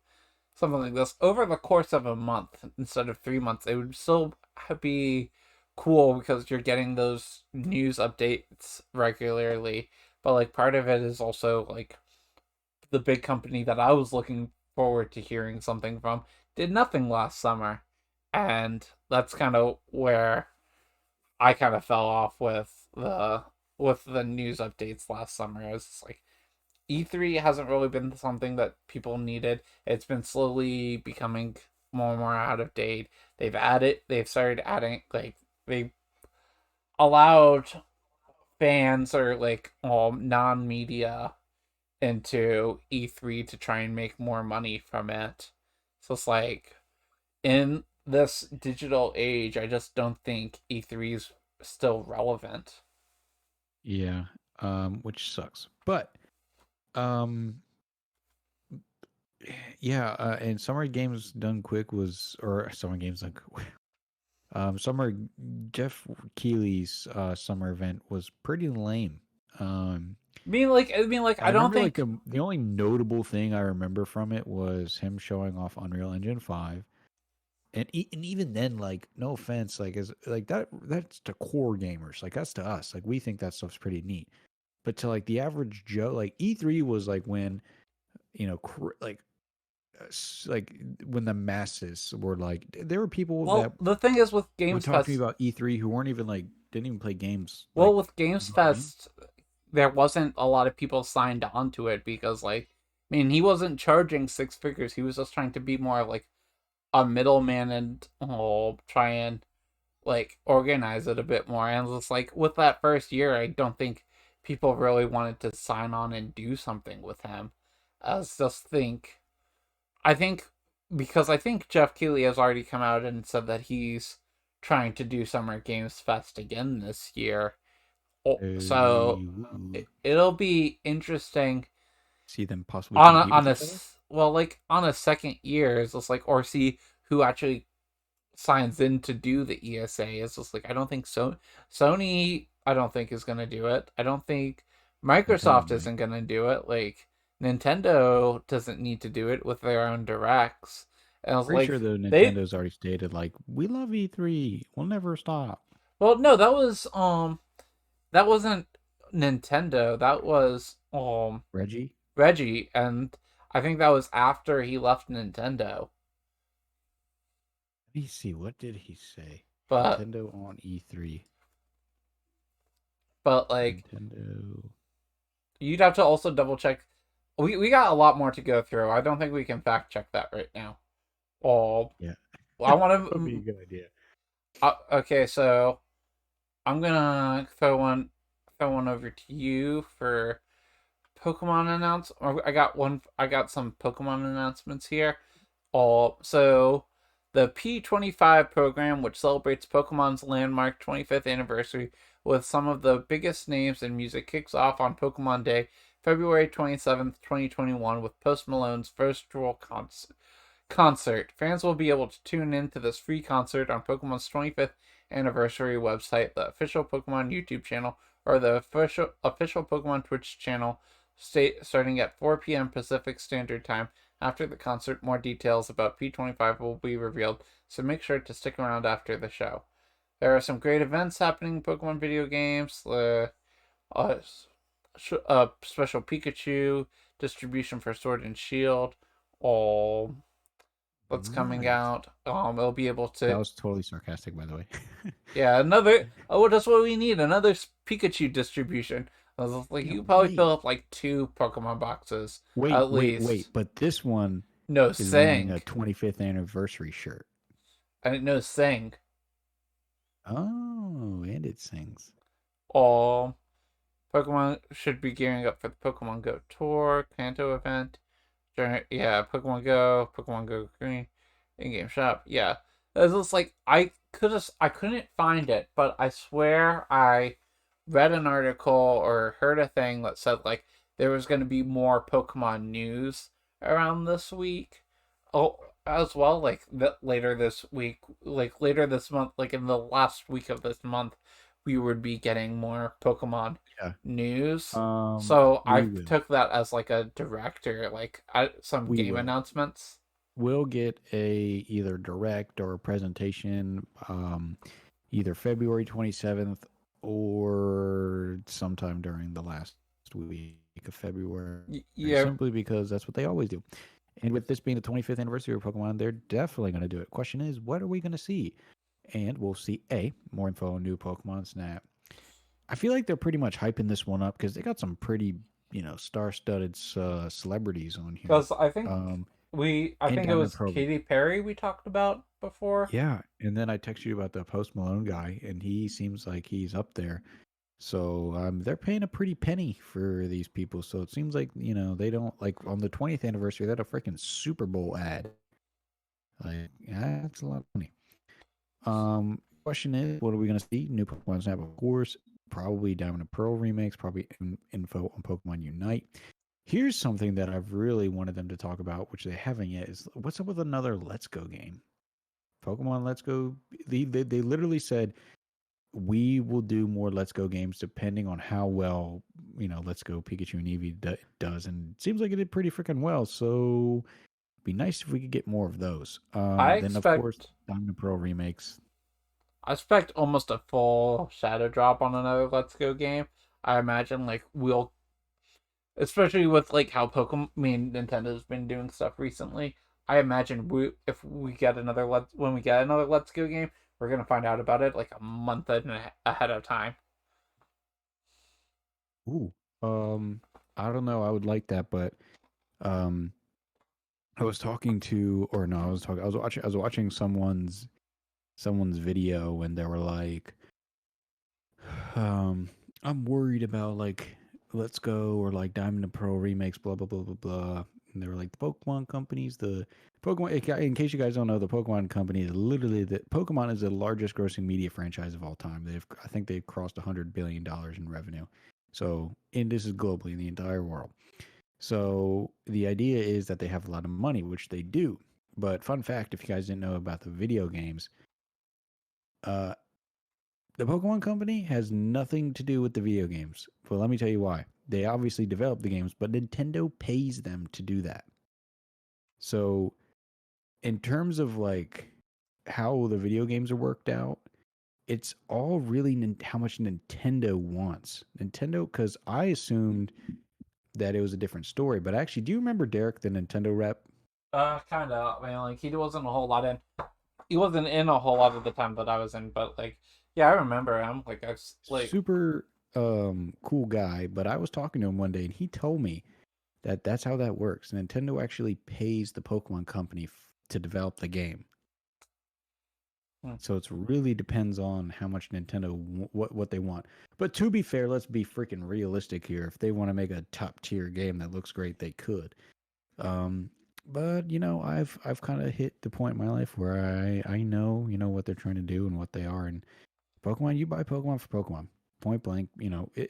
something like this over the course of a month instead of 3 months, it would still be cool because you're getting those news updates regularly. But like part of it is also like the big company that I was looking forward to hearing something from did nothing last summer. And that's kind of where I kind of fell off with the news updates last summer. It's like E3 hasn't really been something that people needed. It's been slowly becoming more and more out of date. They've started adding like they allowed fans or like non-media into E3 to try and make more money from it. So it's like in this digital age, I just don't think E3 is still relevant. Yeah, which sucks. But um, yeah, and Summer Games Done Quick was, or Summer Games Done Quick. Summer Jeff Keighley's summer event was pretty lame. Um, I mean, like, I I don't remember like think. the only notable thing I remember from it was him showing off Unreal Engine 5. And even then, like, no offense, like, is like that's to core gamers, like that's to us, like we think that stuff's pretty neat. But to like the average Joe, like E3 was like when like when the masses were like, there were people that Well, the thing is with would Games talk to me Fest. about E3 who weren't even like didn't even play games. Well, Like, with Games you know what I mean? Fest, there wasn't a lot of people signed on to it because, like, I mean, he wasn't charging six figures. He was just trying to be more of like a middleman and try and like organize it a bit more. And it's like with that first year, I don't think people really wanted to sign on and do something with him. I think because I think Jeff Keighley has already come out and said that he's trying to do Summer Games Fest again this year. So Ooh. it'll be interesting See them possibly on compete with each other. well, like on a second year. It's just like, or see who actually signs in to do the ESA. It's just like I don't think so. Sony, I don't think is gonna do it. I don't think Nintendo Microsoft might. isn't gonna do it. Like Nintendo doesn't need to do it with their own directs. And I was Pretty like, sure though they Nintendo's already stated like we love E3. We'll never stop. well, no, that wasn't Nintendo. That was Reggie? Reggie, and I think that was after he left Nintendo. Let me see. What did he say? But Nintendo on E3. like Nintendo. you'd have to also double check. We got a lot more to go through. I don't think we can fact check that right now. Oh, Yeah. I want That'd be a to. good idea. Okay, so I'm gonna throw one over to you for Pokemon announce. Or I got some Pokemon announcements here. So the P25 program, which celebrates Pokemon's landmark 25th anniversary with some of the biggest names in music, kicks off on Pokemon Day, February 27th, 2021, with Post Malone's virtual concert. Fans will be able to tune in to this free concert on Pokemon's 25th anniversary website, the official Pokemon YouTube channel, or the official Pokemon Twitch channel, starting at 4 p.m. Pacific Standard Time. After the concert, more details about P25 will be revealed, so make sure to stick around after the show. There are some great events happening in Pokemon video games. Special Pikachu distribution for Sword and Shield. All that's coming Nice. out. It'll be able That to. was totally sarcastic, by the way. Yeah, another. Oh, that's what we need. Another Pikachu distribution. I was like, Yeah, you probably wait. fill up like 2 Pokemon boxes Wait, at wait, least. wait. But this one No is wearing Sing. a 25th anniversary shirt. I didn't know Sing. Oh, and it sings. All Pokemon should be gearing up for the Pokemon Go Tour, Kanto event. Yeah, Pokemon Go Green, in-game shop. Yeah, it was like I couldn't find it, but I swear I read an article or heard a thing that said like there was going to be more Pokemon news around this week. Oh, as well, like later this week, like later this month, like in the last week of this month, we would be getting more Pokemon Yeah. news. So I we will. took that as like a director, like some We game will. announcements. We'll get a either direct or a presentation either February 27th or sometime during the last week of February. Yeah, Simply because that's what they always do. And with this being the 25th anniversary of Pokemon, they're definitely going to do it. Question is, what are we going to see? And we'll see more info on new Pokemon Snap. I feel like they're pretty much hyping this one up because they got some pretty, star-studded celebrities on here. because I think Um, I and think it Diamond was Probe. Katy Perry we talked about before. Yeah, and then I text you about the Post Malone guy, and he seems like he's up there. So they're paying a pretty penny for these people. So it seems like they don't like on the 20th anniversary. They had a freaking Super Bowl ad. Like that's a lot of money. Question is, what are we gonna see? New Pokemon Snap, of course. Probably Diamond and Pearl remakes. Probably info on Pokemon Unite. Here's something that I've really wanted them to talk about, which they haven't yet. Is what's up with another Let's Go game? Pokemon Let's Go. They literally said we will do more Let's Go games depending on how well Let's Go Pikachu and Eevee does, and it seems like it did pretty freaking well. So it'd be nice if we could get more of those. Then of course Diamond and Pearl remakes. I expect almost a full shadow drop on another Let's Go game. I imagine like especially with like how Pokemon, I mean, Nintendo's been doing stuff recently. I imagine if we get another when we get another Let's Go game, we're gonna find out about it like a month ahead of time. Ooh. I don't know. I would like that, but um, I was talking to, or no, I was watching someone's video, and they were like, um, I'm worried about like Let's Go or like Diamond and Pearl remakes, blah blah blah blah blah. And they were like, the Pokemon companies, the Pokemon. In case you guys don't know, the Pokemon company is literally the Pokemon is the largest grossing media franchise of all time. I think they've crossed $100 billion in revenue. So, and this is globally in the entire world. So the idea is that they have a lot of money, which they do. But fun fact, if you guys didn't know about the video games, uh, the Pokemon Company has nothing to do with the video games. Well, let me tell you why. They obviously develop the games, but Nintendo pays them to do that. So, in terms of like how the video games are worked out, it's all really how much Nintendo wants. Nintendo, because I assumed that it was a different story, but actually, do you remember Derek, the Nintendo rep? Kind of. I mean, like he wasn't a whole lot in. He wasn't in a whole lot of the time that I was in, but like, yeah, I remember him. Like I've like Super cool guy, but I was talking to him one day and he told me that that's how that works. Nintendo actually pays the Pokemon company to develop the game. So it's really depends on how much Nintendo what they want. But to be fair, let's be freaking realistic here. If they want to make a top tier game that looks great, they could. But you know, I've kind of hit the point in my life where I know what they're trying to do and what they are. And Pokemon, you buy Pokemon for Pokemon. Point blank,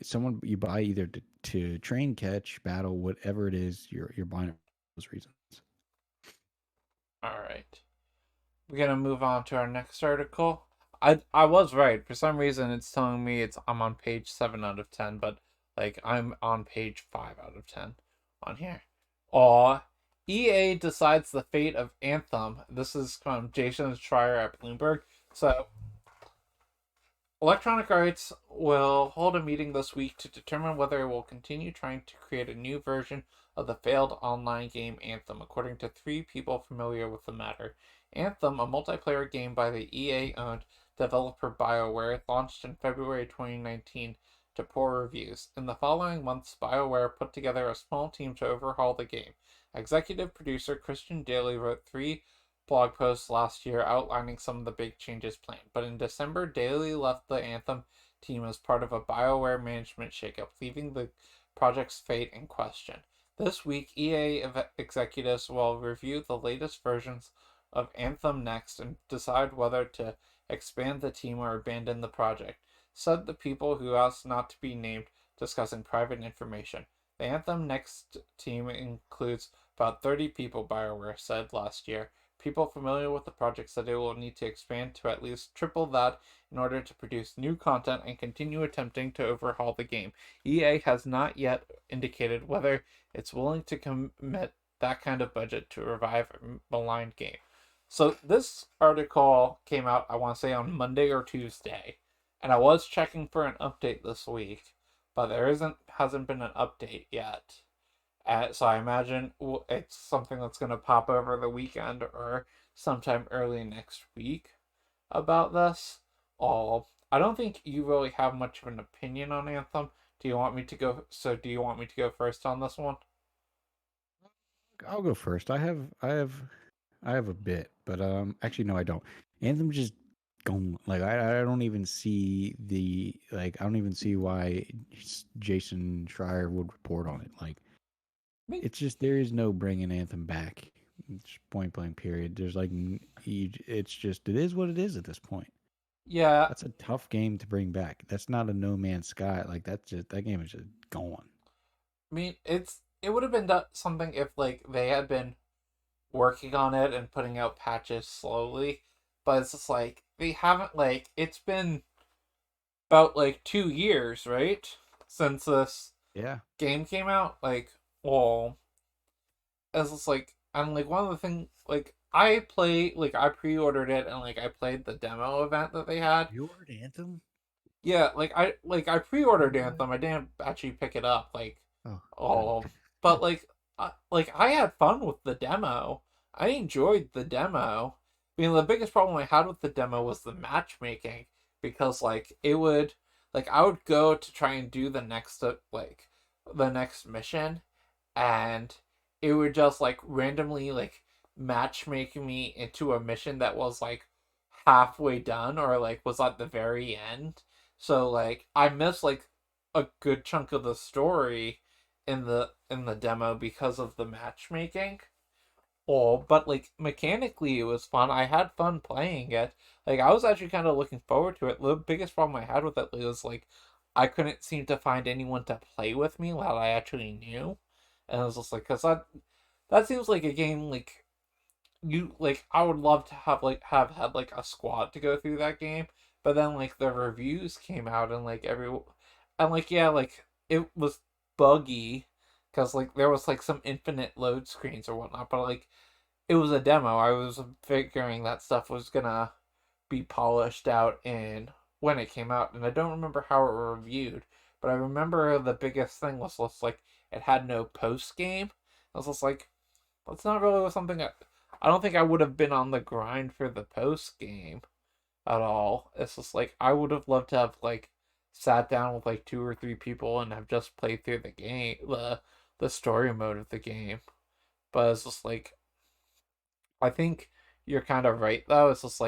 someone you buy either to train, catch, battle, whatever it is, you're buying it for those reasons. all right. We're gonna move on to our next article. I was right. For some reason, it's telling me I'm on page 7 out of 10, but like I'm on page 5 out of 10 on here. Aw, EA decides the fate of Anthem. This is from Jason Schreier at Bloomberg. So, Electronic Arts will hold a meeting this week to determine whether it will continue trying to create a new version of the failed online game Anthem, according to 3 people familiar with the matter. Anthem, a multiplayer game by the EA-owned developer BioWare, launched in February 2019 to poor reviews. In the following months, BioWare put together a small team to overhaul the game. Executive producer Christian Daly wrote 3 blog posts last year outlining some of the big changes planned, but in December, Daly left the Anthem team as part of a BioWare management shakeup, leaving the project's fate in question. This week, EA executives will review the latest versions of Anthem next and decide whether to expand the team or abandon the project, said the people who asked not to be named, discussing private information. The Anthem Next team includes about 30 people, BioWare said last year. People familiar with the project said it will need to expand to at least triple that in order to produce new content and continue attempting to overhaul the game. EA has not yet indicated whether it's willing to commit that kind of budget to revive a maligned game. So this article came out, I want to say, on Monday or Tuesday, and I was checking for an update this week, but hasn't been an update yet. So I imagine it's something that's going to pop over the weekend or sometime early next week about this. I don't think you really have much of an opinion on Anthem. Do you want me to go? So do you want me to go first on this one? I'll go first. I have a bit, but actually no, I don't. Anthem just going like I don't even see I don't even see why Jason Schreier would report on it. Like it's just there is no bringing Anthem back. It's point blank period. There's like it's just it is what it is at this point. Yeah, That's a tough game to bring back. That's not a No Man's Sky. Like that's just that game is just gone. I mean it would have been something if like they had been working on it and putting out patches slowly, but it's just like they haven't. Like it's been about like 2 years, right, since this Yeah. game came out. Like, well, as it's like, and like one of the things, like I pre-ordered it and like I played the demo event that they had. You ordered Anthem? Yeah, like I pre-ordered Anthem. I didn't actually pick it up. Like Oh, Oh, good. but I had fun with the demo. I enjoyed the demo. I mean, the biggest problem I had with the demo was the matchmaking because it would I would go to try and do the next mission, and it would just randomly match make me into a mission that was halfway done or was at the very end. So I missed a good chunk of the story in the demo because of the matchmaking. Oh, but mechanically it was fun. I had fun playing it. I was actually kind of looking forward to it. The biggest problem I had with it was I couldn't seem to find anyone to play with me that I actually knew. And I was just cuz that seems like a game I would love to have had a squad to go through that game, but then the reviews came out and yeah, it was buggy because there was some infinite load screens or whatnot, but it was a demo. I was figuring that stuff was gonna be polished out in when it came out, and I don't remember how it were reviewed, but I remember the biggest thing was just it had no post game. I was just that's not really something I don't think I would have been on the grind for the post game at all. It's just I would have loved to have sat down with two or three people and have just played through the game, the story mode of the game. But it's just I think you're kind of right though. It's just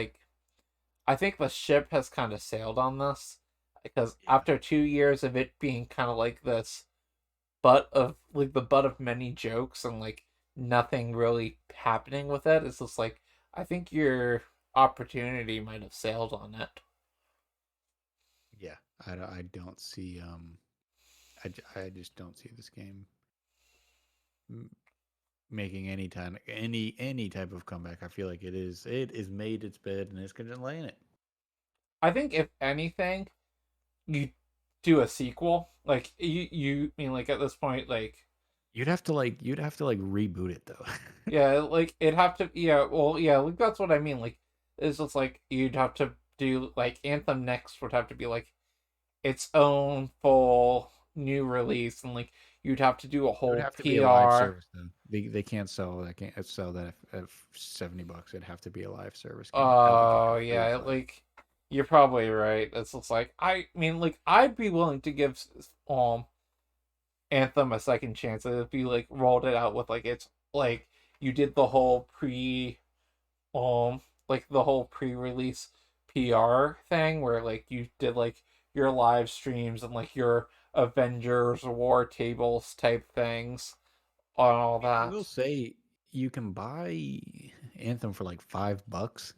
I think the ship has kind of sailed on this because Yeah. after 2 years of it being kind of this butt of the butt of many jokes and nothing really happening with it, it's just I think your opportunity might have sailed on it. Yeah, I don't see I just don't see this game m- making any type of comeback. I feel like it is made its bed and it's gonna lay in it. I think if anything, you do a sequel. You mean at this point You'd have to reboot it though. yeah, it'd have to, yeah, well, yeah, that's what I mean. It's just you'd have to do Anthem next would have to be its own full new release, and you'd have to do a It would whole have to be a live PR. service then. They can't sell that at $70. It'd have to be a live service game. I don't think you can Oh do free yeah, play. you're probably right. It's just I mean I'd be willing to give Anthem a second chance if you rolled it out with it's you did the whole um the whole pre-release PR thing where you did your live streams and your Avengers War tables type things on all I that. will say you can buy Anthem for like $5,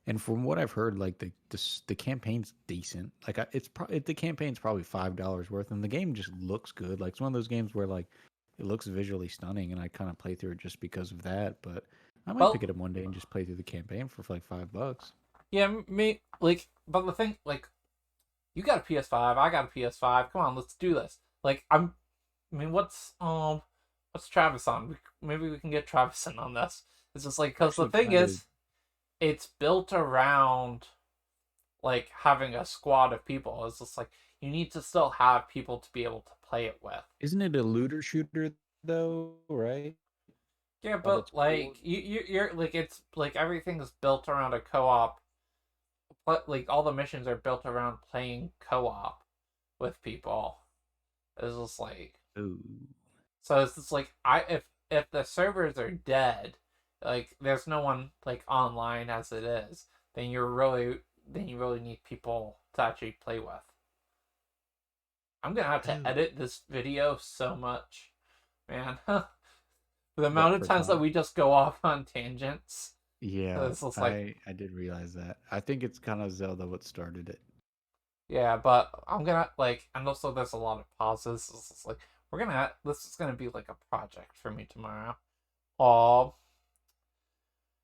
and from what I've heard, like the campaign's decent. The campaign's probably $5 worth, and the game just looks good. Like it's one of those games where it looks visually stunning, and I kind of play through it just because of that. But I might pick Well, it up one day and just play through the campaign for like $5. yeah, me but the thing you got a PS5, I got a PS5. Come on, let's do this. I mean, what's Travis on? Maybe we can get Travis in on this. It's just because the Actually, thing kind of. is, it's built around having a squad of people. It's just you need to still have people to be able to play it with. Isn't it a looter shooter though? Right? Yeah, At but its core. you're it's everything is built around a co-op. But all the missions are built around playing co-op with people. It's just Ooh. so it's just if the servers are dead, there's no one online as it is, then you really need people to actually play with. I'm gonna have to Oh. edit this video so much, man. The amount What of for times that con? we just go off on tangents. Yeah, It's just I did realize that. I think it's kind of Zelda what started it. yeah, but I'm gonna and also there's a lot of pauses. It's just this is gonna be a project for me tomorrow. Oh,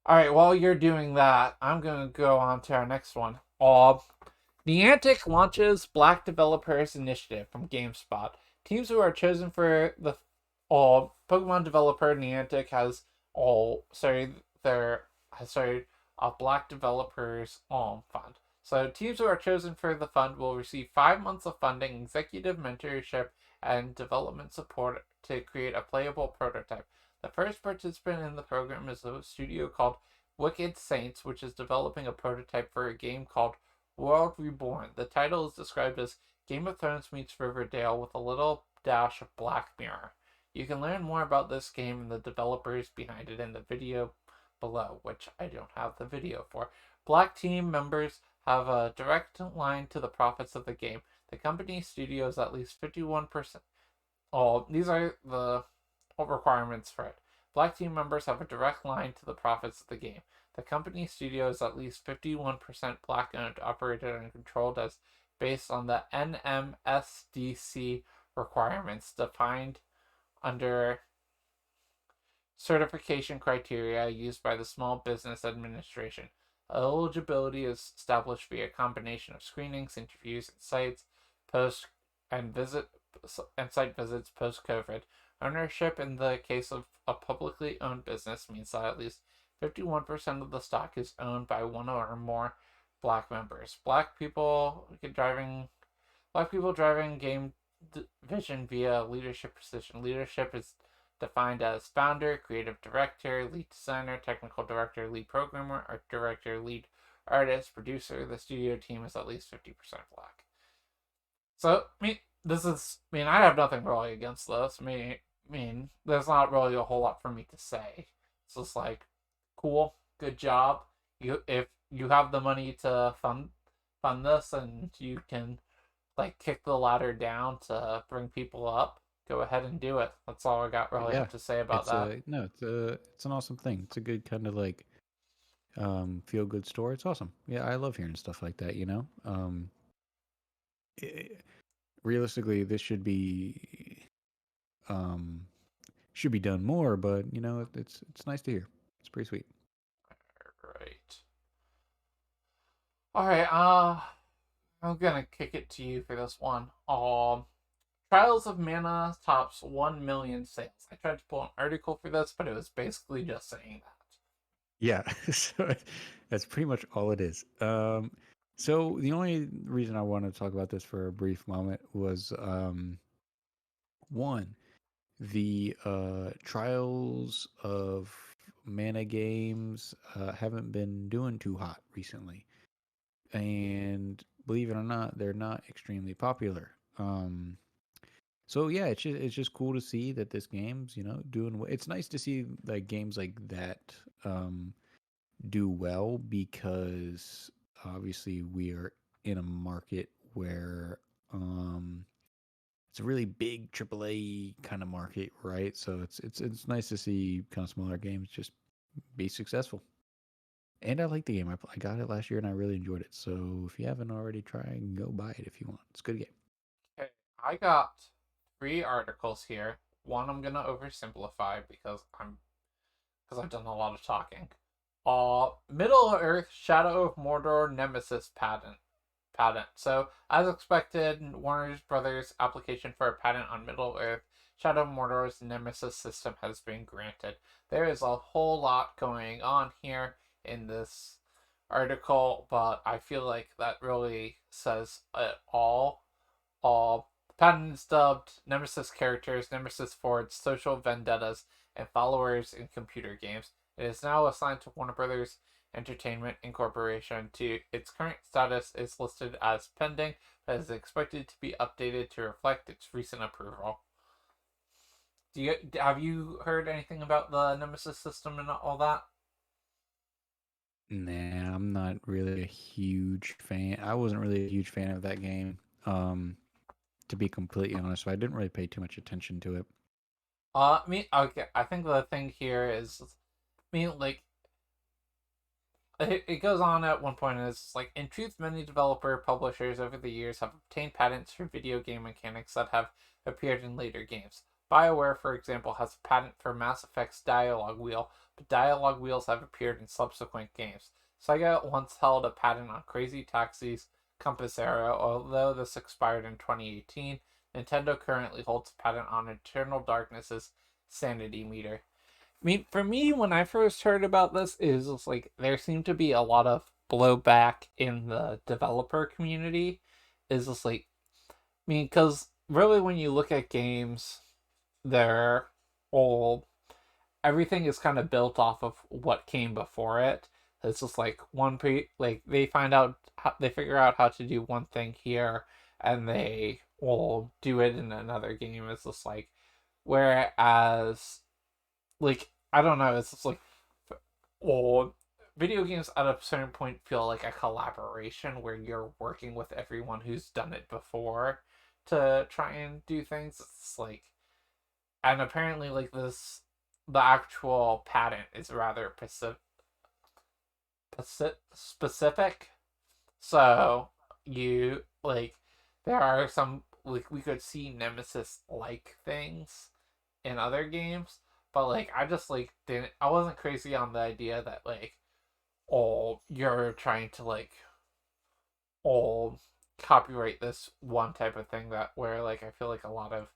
all right. While you're doing that, I'm gonna go on to our next one. Niantic launches Black Developers Initiative from GameSpot. Teams who are chosen for the Pokemon developer Niantic has a Black Developers Fund. So teams who are chosen for the fund will receive 5 months of funding, executive mentorship, and development support to create a playable prototype. The first participant in the program is a studio called Wicked Saints, which is developing a prototype for a game called World Reborn. The title is described as Game of Thrones meets Riverdale with a little dash of Black Mirror. You can learn more about this game and the developers behind it in the video below, which I don't have the video for. Black team members have a direct line to the profits of the game. The company studio is at least 51%. Oh, these are the requirements for it. Black team members have a direct line to the profits of the game. The company studio is at least 51% black owned, operated, and controlled as based on the NMSDC requirements defined under certification criteria used by the Small Business Administration. Eligibility is established via a combination of screenings, interviews, and site visits post-COVID. Ownership in the case of a publicly owned business means that at least 51% of the stock is owned by one or more black members. Black people driving game vision via leadership position. Leadership is defined as founder, creative director, lead designer, technical director, lead programmer, art director, lead artist, producer. The studio team is at least 50% black. So, I have nothing really against this. There's not really a whole lot for me to say. It's just like, cool, good job. If you have the money to fund this, and you can kick the ladder down to bring people up, go ahead and do it. That's all I got really have to say about that. It's an awesome thing. It's a good kind of feel good story. It's awesome. Yeah, I love hearing stuff like that. Realistically, this should be done more, but it's nice to hear. It's pretty sweet. All right. I'm gonna kick it to you for this one. Trials of Mana tops 1 million sales. I tried to pull an article for this, but it was basically just saying that. Yeah, so that's pretty much all it is. So the only reason I wanted to talk about this for a brief moment was one, the Trials of Mana games haven't been doing too hot recently, and believe it or not, they're not extremely popular. So yeah, it's just cool to see that this game's doing. It's nice to see games like that do well, because obviously we are in a market where it's a really big AAA kind of market, right? So it's nice to see kind of smaller games just be successful. And I like the game. I got it last year and I really enjoyed it. So if you haven't already, try and go buy it if you want. It's a good game. Okay, I got 3 articles here. One I'm gonna oversimplify because I've done a lot of talking. Middle-earth Shadow of Mordor Nemesis patent. So, as expected, Warner Brothers' application for a patent on Middle-earth Shadow of Mordor's Nemesis system has been granted. There is a whole lot going on here in this article, but I feel like that really says it all. The patent is dubbed Nemesis Characters, Nemesis Fords, Social Vendettas, and Followers in Computer Games. It is now assigned to Warner Brothers Entertainment Incorporation. Its current status is listed as pending, but is expected to be updated to reflect its recent approval. Have you heard anything about the Nemesis system and all that? Nah, I'm not really a huge fan. I wasn't really a huge fan of that game, to be completely honest. So I didn't really pay too much attention to it. Okay. I think the thing here is, it goes on at one point, and it's in truth, many publishers over the years have obtained patents for video game mechanics that have appeared in later games. BioWare, for example, has a patent for Mass Effect's dialogue wheel, but dialogue wheels have appeared in subsequent games. Sega once held a patent on Crazy Taxi's Compass Arrow, although this expired in 2018. Nintendo currently holds a patent on Eternal Darkness's Sanity Meter. For me, when I first heard about this, it was there seemed to be a lot of blowback in the developer community. Because really, when you look at games, they're all everything is kind of built off of what came before it. It's just like like they figure out how to do one thing here, and they will do it in another game. It's just like whereas like I don't know, it's just like well, video games at a certain point feel like a collaboration where you're working with everyone who's done it before to try and do things. It's like and apparently like the actual patent is rather specific, so you like there are some like we could see nemesis like things in other games, but like I just like didn't I wasn't crazy on the idea that like oh you're trying to like oh copyright this one type of thing that where like I feel like a lot of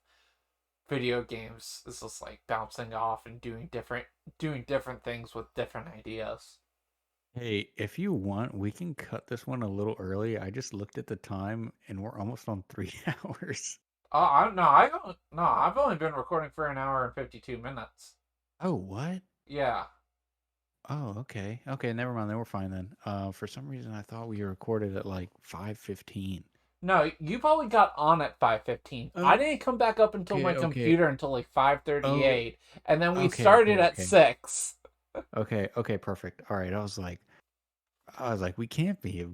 video games is just like bouncing off and doing different things with different ideas. Hey, if you want, we can cut this one a little early. I just looked at the time and we're almost on 3 hours. Oh, I don't no, I've only been recording for an hour and 52 minutes. Oh, what? Yeah. Oh, okay. Okay, never mind. Then we're fine then. For some reason I thought we recorded at like 5:15. No, you probably got on at 5:15. I didn't come back up until my Okay, computer until like 5:38, and then we okay, started okay, at okay. 6. Okay, perfect. All right, I was like, we can't be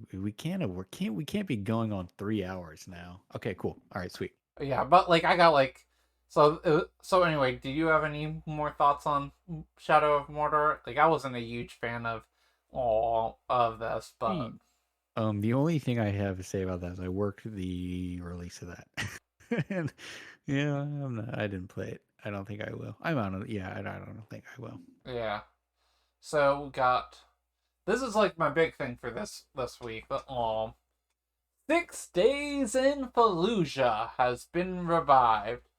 going on 3 hours now. Okay, cool. All right, sweet. Yeah, but like I got like so anyway, do you have any more thoughts on Shadow of Mordor? Like I wasn't a huge fan of all of this, but The only thing I have to say about that is I worked the release of that, and yeah, I didn't play it. I don't think I will. I'm on it. Yeah, I don't think I will. yeah. So we got this is like my big thing for this week. But 6 Days in Fallujah has been revived.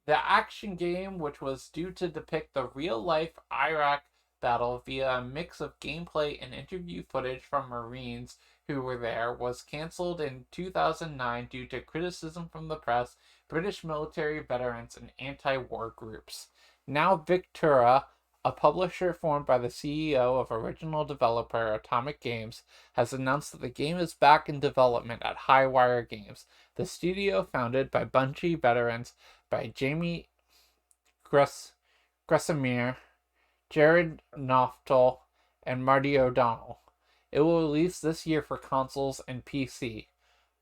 The action game, which was due to depict the real-life Iraq battle via a mix of gameplay and interview footage from Marines who were there, was cancelled in 2009 due to criticism from the press, British military veterans, and anti-war groups. Now Victura, a publisher formed by the CEO of original developer Atomic Games, has announced that the game is back in development at Highwire Games, the studio founded by Bungie veterans by Jamie Gressamere, Jared Noftel, and Marty O'Donnell. It will release this year for consoles and PC.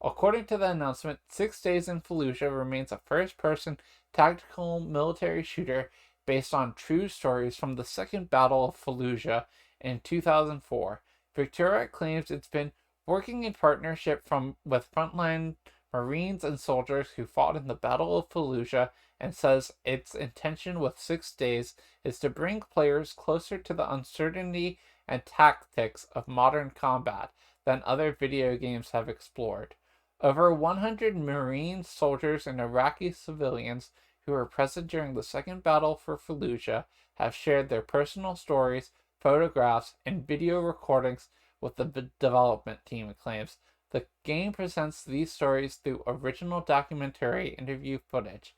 According to the announcement, 6 Days in Fallujah remains a first-person tactical military shooter based on true stories from the Second Battle of Fallujah in 2004. Victoria claims it's been working in partnership with frontline Marines and soldiers who fought in the Battle of Fallujah and says its intention with 6 Days is to bring players closer to the uncertainty and tactics of modern combat than other video games have explored. Over 100 Marine soldiers and Iraqi civilians who were present during the Second Battle for Fallujah have shared their personal stories, photographs, and video recordings with the development team, it claims. The game presents these stories through original documentary interview footage.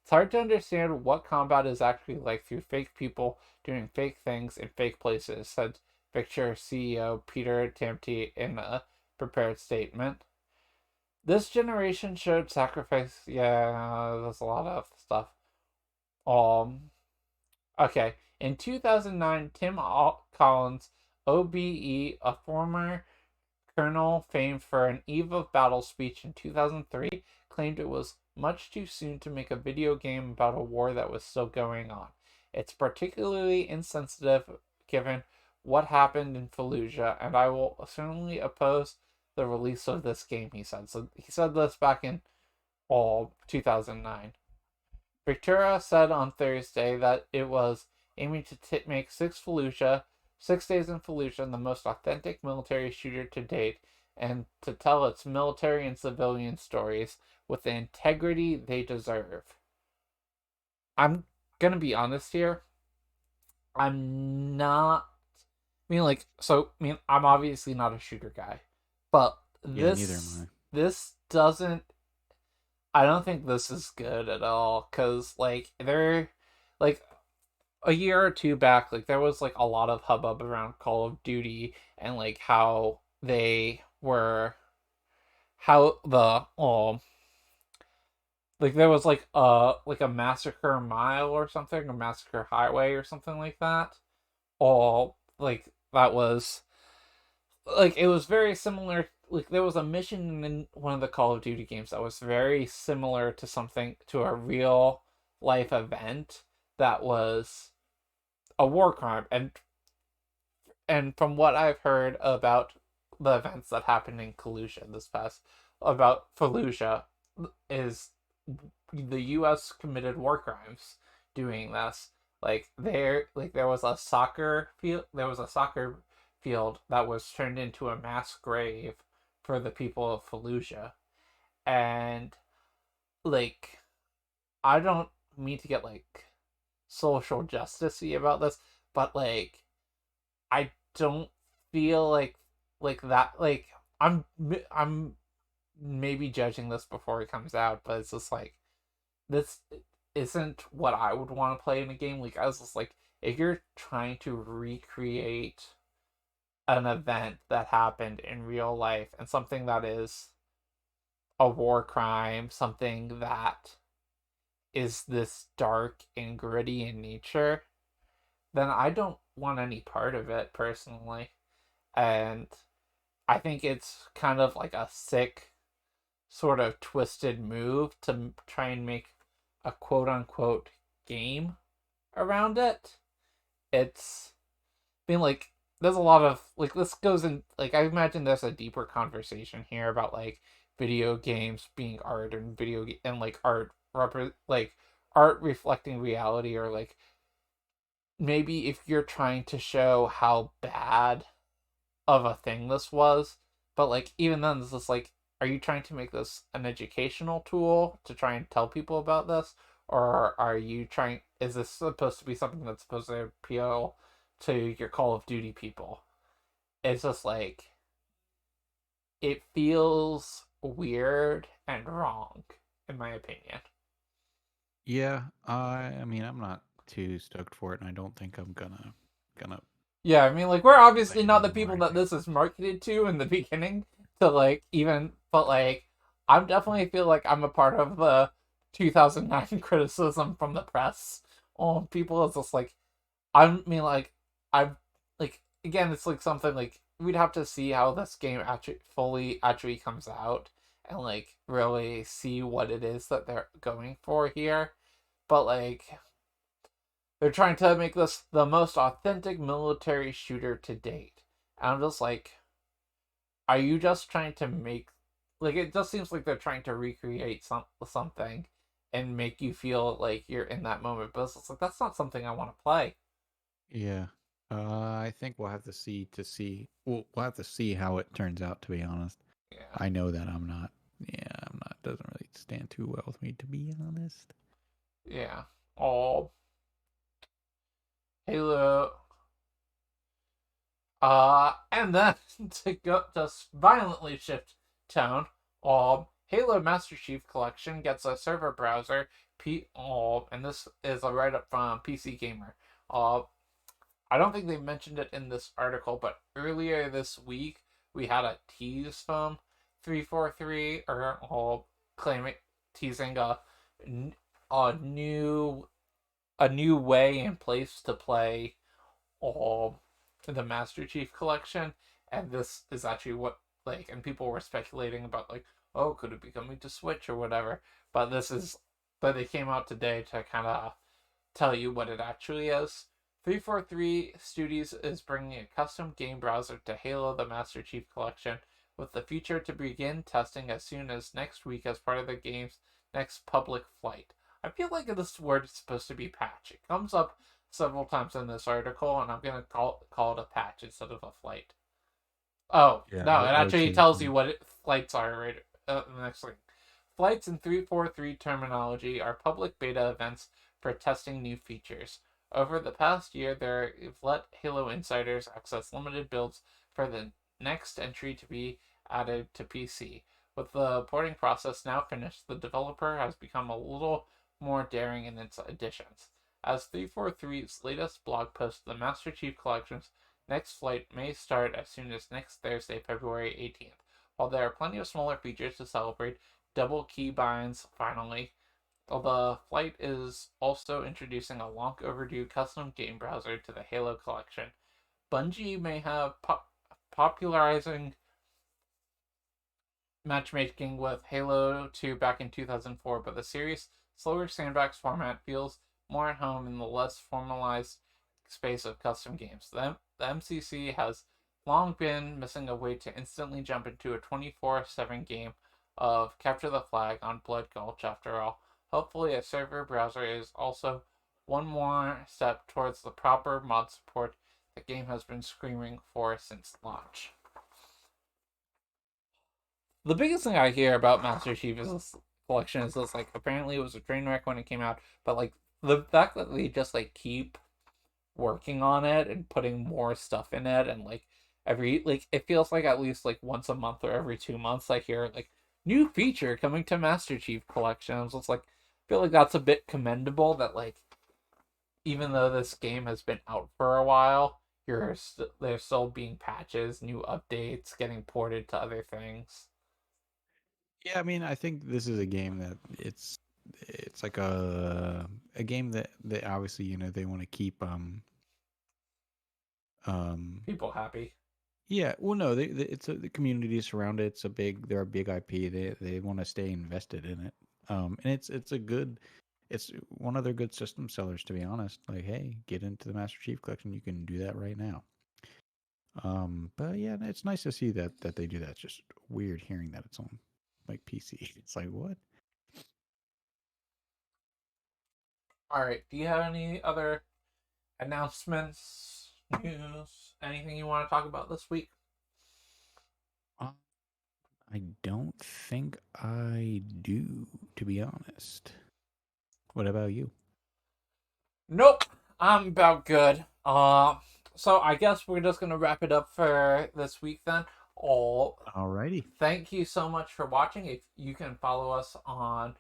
It's hard to understand what combat is actually like through fake people doing fake things in fake places, said Victor CEO Peter Tamti in a prepared statement. This generation showed sacrifice. Yeah, there's a lot of stuff. Okay. In 2009, Tim Collins, OBE, a former colonel famed for an eve of battle speech in 2003, claimed it was much too soon to make a video game about a war that was still going on. It's particularly insensitive given what happened in Fallujah, and I will certainly oppose the release of this game, he said. So he said this back in 2009. Victoria said on Thursday that it was aiming to make 6 Days in Fallujah the most authentic military shooter to date, and to tell its military and civilian stories with the integrity they deserve. I'm gonna be honest here. I'm not. I'm obviously not a shooter guy, but Yeah, neither am I. this doesn't I don't think this is good at all, because like they're like a year or two back, like there was like a lot of hubbub around Call of Duty and like how they were how the like there was like a Massacre Mile or something, a Massacre Highway or something like that. Or like that was like it was very similar. Like there was a mission in one of the Call of Duty games that was very similar to something to a real life event that was a war crime. And from what I've heard about the events that happened in Fallujah this past about Fallujah is the U.S. committed war crimes doing this. There was a soccer field. There was a soccer field that was turned into a mass grave for the people of Fallujah, and like I don't mean to get like social justicey about this, but like I don't feel like that like I'm maybe judging this before it comes out, but it's just like this isn't what I would want to play in a game. Like I was just like, if you're trying to recreate an event that happened in real life and something that is a war crime, something that is this dark and gritty in nature, then I don't want any part of it personally. And I think it's kind of like a sick, sort of twisted move to try and make a quote unquote game around it. It's been like there's a lot of like this goes in like I imagine there's a deeper conversation here about like video games being art and and like like art reflecting reality, or like maybe if you're trying to show how bad of a thing this was, but like even then it's just like, are you trying to make this an educational tool to try and tell people about this, or are you trying, is this supposed to be something that's supposed to appeal to your Call of Duty people? It's just like it feels weird and wrong in my opinion. Yeah, I mean, I'm not too stoked for it, and I don't think I'm gonna Yeah, I mean, like, we're play obviously it not the anymore. people I that think. this is marketed to in the beginning to, like, even, but, like, I'm definitely feel like I'm a part of the 2009 criticism from the press on people. It's just like, I mean, like, I'm, like, again, it's like something, like, we'd have to see how this game actually comes out and, like, really see what it is that they're going for here. But, like, they're trying to make this the most authentic military shooter to date. And I'm just like, are you just trying to make like it just seems like they're trying to recreate something and make you feel like you're in that moment. But it's like that's not something I want to play. Yeah, I think we'll have to see. We'll have to see how it turns out. To be honest, Yeah. I know that I'm not. Yeah, I'm not. Doesn't really stand too well with me, to be honest. Yeah. Oh, Halo. And then to go just violently shift tone, Halo Master Chief Collection gets a server browser. And this is a write up from PC Gamer. I don't think they mentioned it in this article, but earlier this week we had a tease from 343 or claiming teasing a new a new way and place to play all the Master Chief collection, and this is actually what like, and people were speculating about like, oh, could it be coming to Switch or whatever? But this is, but they came out today to kind of tell you what it actually is. 343 Studios is bringing a custom game browser to Halo the Master Chief Collection, with the feature to begin testing as soon as next week as part of the game's next public flight. I feel like this word is supposed to be patch. It comes up several times in this article, and I'm gonna call it a patch instead of a flight. Oh Yeah, no! It I would actually say the tells you same. what flights are right in the next link. Flights in 343 terminology are public beta events for testing new features. Over the past year, they've let Halo insiders access limited builds for the next entry to be added to PC. With the porting process now finished, the developer has become a little more daring in its additions. As 343's latest blog post, the Master Chief Collection's next flight may start as soon as next Thursday, February 18th. While there are plenty of smaller features to celebrate, double keybinds finally. The flight is also introducing a long overdue custom game browser to the Halo collection. Bungie may have popularizing matchmaking with Halo 2 back in 2004, but the series' slower sandbox format feels more at home in the less formalized space of custom games. The MCC has long been missing a way to instantly jump into a 24/7 game of Capture the Flag on Blood Gulch, after all. Hopefully, a server browser is also one more step towards the proper mod support the game has been screaming for since launch. The biggest thing I hear about Master Chief is this collection is this, like, apparently it was a train wreck when it came out, but like the fact that they just like keep working on it and putting more stuff in it, and like it feels like at least like once a month or every 2 months I hear like new feature coming to Master Chief collection. So it's like I feel like that's a bit commendable that like even though this game has been out for a while, there's still being patches, new updates, getting ported to other things. Yeah, I mean, I think this is a game that it's like a game that they obviously, they want to keep People happy. yeah, well, no, the community is around it. They're a big IP. They want to stay invested in it. And it's one of their good system sellers, to be honest. Like, hey, get into the Master Chief Collection. You can do that right now. But yeah, it's nice to see that they do that. It's just weird hearing that it's on like PC. It's like, what? All right. Do you have any other announcements, news, anything you want to talk about this week? Uh, I don't think I do, to be honest. What about you? Nope. I'm about good. So I guess we're just gonna wrap it up for this week then. Oh, Alrighty. thank you so much for watching. If you can follow us on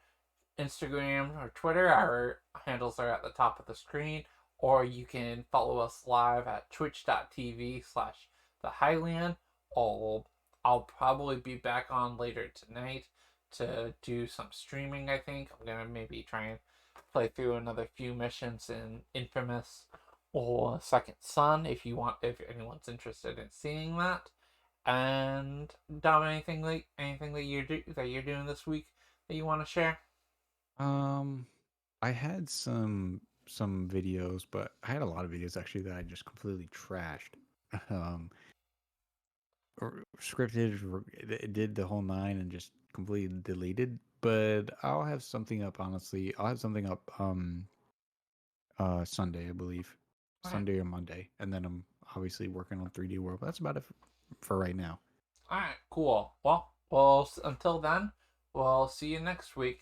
Instagram or Twitter, our handles are at the top of the screen, or you can follow us live at twitch.tv/thehighland. I'll probably be back on later tonight to do some streaming, I think. I'm gonna maybe try and play through another few missions in Infamous or Second Son if anyone's interested in seeing that. And Dom, anything that you're doing this week that you want to share? I had some videos, but I had a lot of videos actually that I just completely trashed. Um, Scripted, did the whole nine, and just completely deleted. But I'll have something up. Honestly, I'll have something up. Sunday, I believe, All right. Sunday or Monday, and then I'm obviously working on 3D World. But that's about it for right now. All right, cool. Well, until then, we'll see you next week.